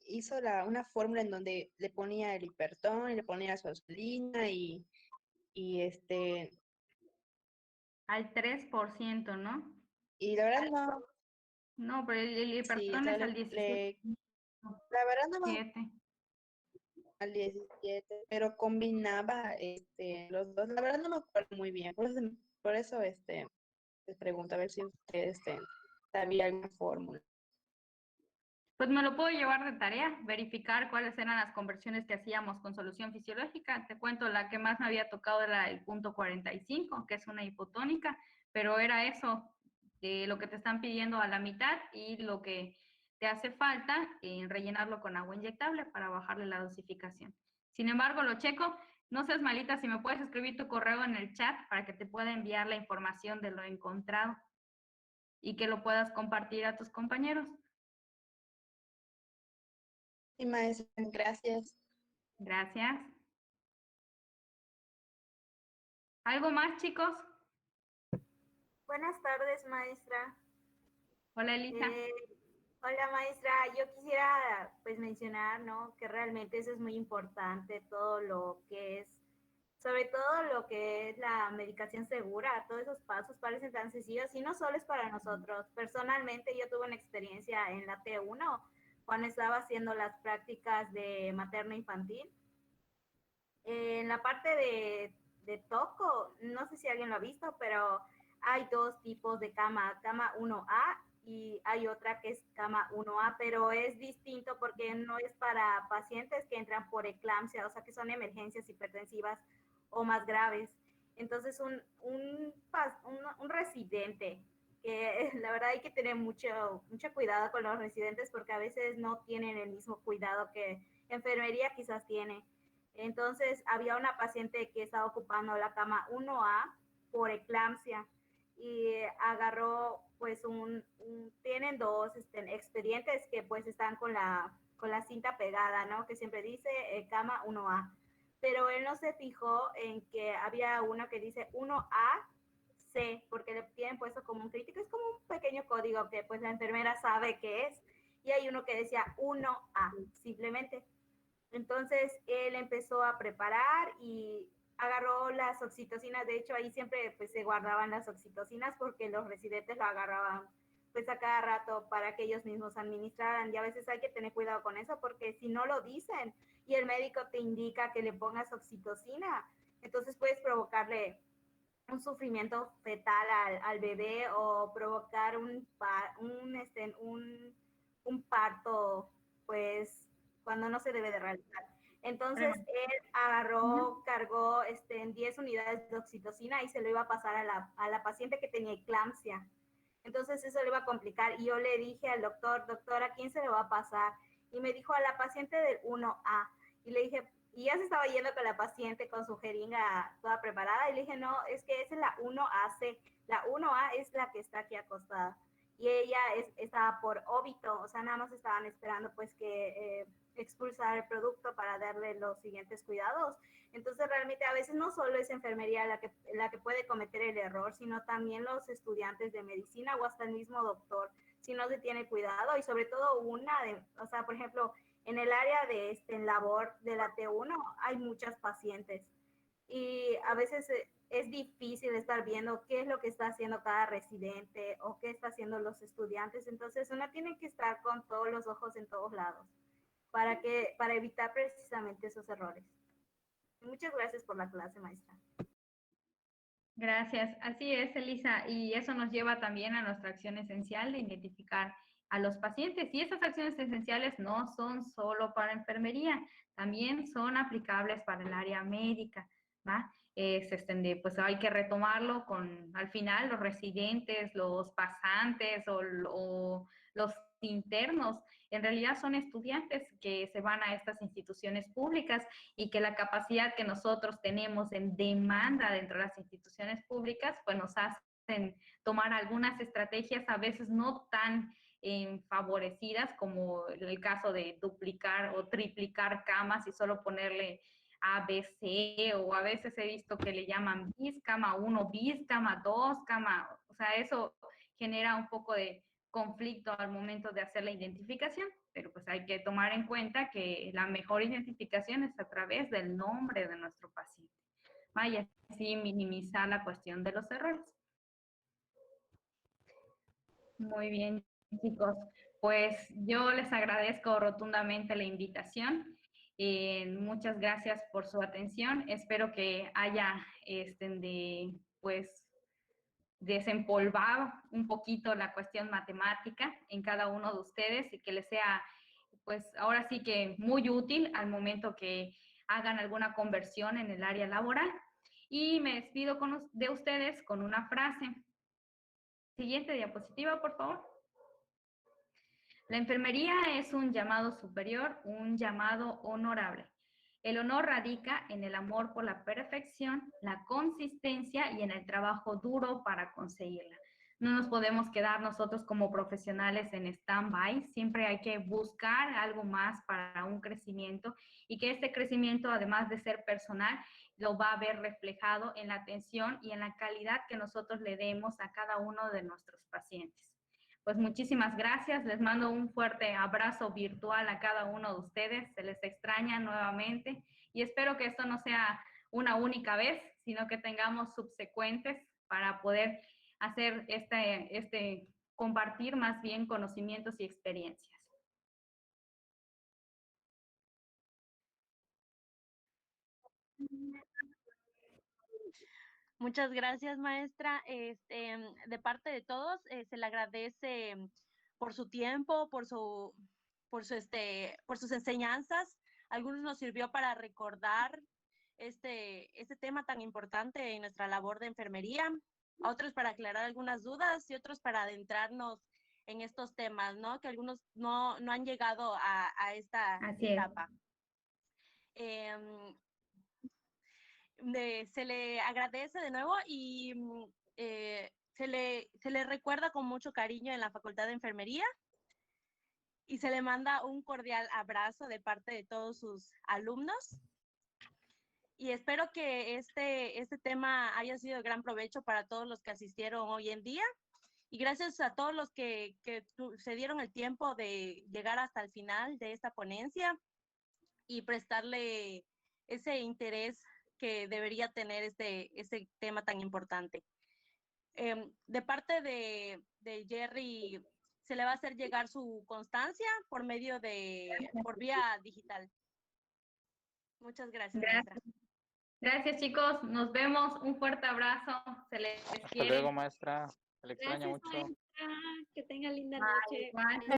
L: hizo una fórmula en donde le ponía el hipertón y le ponía su insulina y
A: al 3%, ¿no?
L: Y la verdad no.
A: No, pero el hipertón
L: sí,
A: es al 17.
L: La verdad no me al 17, pero combinaba los dos. La verdad no me acuerdo muy bien. Por eso les pregunto a ver si ustedes sabía alguna fórmula.
A: Pues me lo puedo llevar de tarea, verificar cuáles eran las conversiones que hacíamos con solución fisiológica. Te cuento, la que más me había tocado era el 0.45, que es una hipotónica, pero era eso, lo que te están pidiendo a la mitad y lo que te hace falta rellenarlo con agua inyectable para bajarle la dosificación. Sin embargo, lo checo. No seas malita, si me puedes escribir tu correo en el chat para que te pueda enviar la información de lo encontrado y que lo puedas compartir a tus compañeros.
L: Sí, maestra, gracias.
A: Gracias. ¿Algo más, chicos?
M: Buenas tardes, maestra.
A: Hola, Elisa.
M: Hola, maestra. Yo quisiera pues mencionar, ¿no? Que realmente eso es muy importante, todo lo que es, sobre todo lo que es la medicación segura, todos esos pasos parecen tan sencillos y no solo es para nosotros. Personalmente yo tuve una experiencia en la T1 cuando estaba haciendo las prácticas de materno infantil. En la parte de Toco, no sé si alguien lo ha visto, pero hay dos tipos de cama, cama 1A y hay otra que es cama 1A, pero es distinto porque no es para pacientes que entran por eclampsia, o sea que son emergencias hipertensivas o más graves. Entonces un residente, que la verdad hay que tener mucho cuidado con los residentes porque a veces no tienen el mismo cuidado que enfermería quizás tiene. Entonces había una paciente que estaba ocupando la cama 1A por eclampsia y agarró pues tienen dos expedientes que pues están con la cinta pegada, ¿no? Que siempre dice cama 1A. Pero él no se fijó en que había uno que dice 1AC, porque le tienen puesto como un crítico, es como un pequeño código que pues la enfermera sabe qué es, y hay uno que decía 1A, simplemente. Entonces él empezó a preparar y agarró las oxitocinas. De hecho, ahí siempre pues se guardaban las oxitocinas porque los residentes lo agarraban pues a cada rato para que ellos mismos administraran. Y a veces hay que tener cuidado con eso porque si no lo dicen y el médico te indica que le pongas oxitocina, entonces puedes provocarle un sufrimiento fetal al bebé o provocar un parto, pues, cuando no se debe de realizar. Entonces, él agarró, cargó 10 unidades de oxitocina y se lo iba a pasar a la paciente que tenía eclampsia. Entonces, eso le iba a complicar. Y yo le dije al doctor, ¿a quién se le va a pasar? Y me dijo, a la paciente del 1A. Y le dije, y ya se estaba yendo con la paciente con su jeringa toda preparada. Y le dije, no, es que esa es la 1AC. La 1A es la que está aquí acostada. Y ella estaba por óbito, o sea, nada más estaban esperando pues que expulsar el producto para darle los siguientes cuidados. Entonces realmente a veces no solo es enfermería la que puede cometer el error, sino también los estudiantes de medicina o hasta el mismo doctor, si no se tiene cuidado. Y sobre todo o sea, por ejemplo, en el área de en labor de la T1 hay muchas pacientes y a veces es difícil estar viendo qué es lo que está haciendo cada residente o qué está haciendo los estudiantes. Entonces uno tiene que estar con todos los ojos en todos lados para evitar precisamente esos errores. Muchas gracias por la clase, maestra.
A: Gracias. Así es, Elisa. Y eso nos lleva también a nuestra acción esencial de identificar a los pacientes. Y esas acciones esenciales no son solo para enfermería, también son aplicables para el área médica, ¿va? Pues hay que retomarlo con, al final, los residentes, los pasantes o los internos. En realidad son estudiantes que se van a estas instituciones públicas y que la capacidad que nosotros tenemos en demanda dentro de las instituciones públicas, pues nos hacen tomar algunas estrategias a veces no tan favorecidas como el caso de duplicar o triplicar camas y solo ponerle A, B, C, o a veces he visto que le llaman bis, cama 1, bis, cama 2, cama, o sea, eso genera un poco de conflicto al momento de hacer la identificación, pero pues hay que tomar en cuenta que la mejor identificación es a través del nombre de nuestro paciente. Vaya, así minimizar la cuestión de los errores. Muy bien, chicos. Pues yo les agradezco rotundamente la invitación. Muchas gracias por su atención. Espero que haya pues desempolvado un poquito la cuestión matemática en cada uno de ustedes y que les sea, pues ahora sí que muy útil al momento que hagan alguna conversión en el área laboral. Y me despido de ustedes con una frase. Siguiente diapositiva, por favor. La enfermería es un llamado superior, un llamado honorable. El honor radica en el amor por la perfección, la consistencia y en el trabajo duro para conseguirla. No nos podemos quedar nosotros como profesionales en stand-by, siempre hay que buscar algo más para un crecimiento y que este crecimiento, además de ser personal, lo va a ver reflejado en la atención y en la calidad que nosotros le demos a cada uno de nuestros pacientes. Pues muchísimas gracias, les mando un fuerte abrazo virtual a cada uno de ustedes, se les extraña nuevamente y espero que esto no sea una única vez, sino que tengamos subsecuentes para poder hacer compartir más bien conocimientos y experiencias.
B: Muchas gracias, maestra. De parte de todos, se le agradece por su tiempo, por sus enseñanzas. Algunos nos sirvió para recordar este tema tan importante en nuestra labor de enfermería, a otros para aclarar algunas dudas y otros para adentrarnos en estos temas, ¿no? Que algunos no han llegado a esta etapa. Se le agradece de nuevo y se le recuerda con mucho cariño en la Facultad de Enfermería y se le manda un cordial abrazo de parte de todos sus alumnos. Y espero que este tema haya sido de gran provecho para todos los que asistieron hoy en día. Y gracias a todos los que se dieron el tiempo de llegar hasta el final de esta ponencia y prestarle ese interés que debería tener este tema tan importante. De parte de Jerry, se le va a hacer llegar su constancia por vía digital. Muchas gracias, maestra.
A: Gracias, chicos. Nos vemos. Un fuerte abrazo. Se les quiere.
N: Hasta luego, maestra. Se le extraña
M: Gracias,
N: mucho.
M: maestra. Que tenga linda
A: Bye,
M: noche.
A: bye.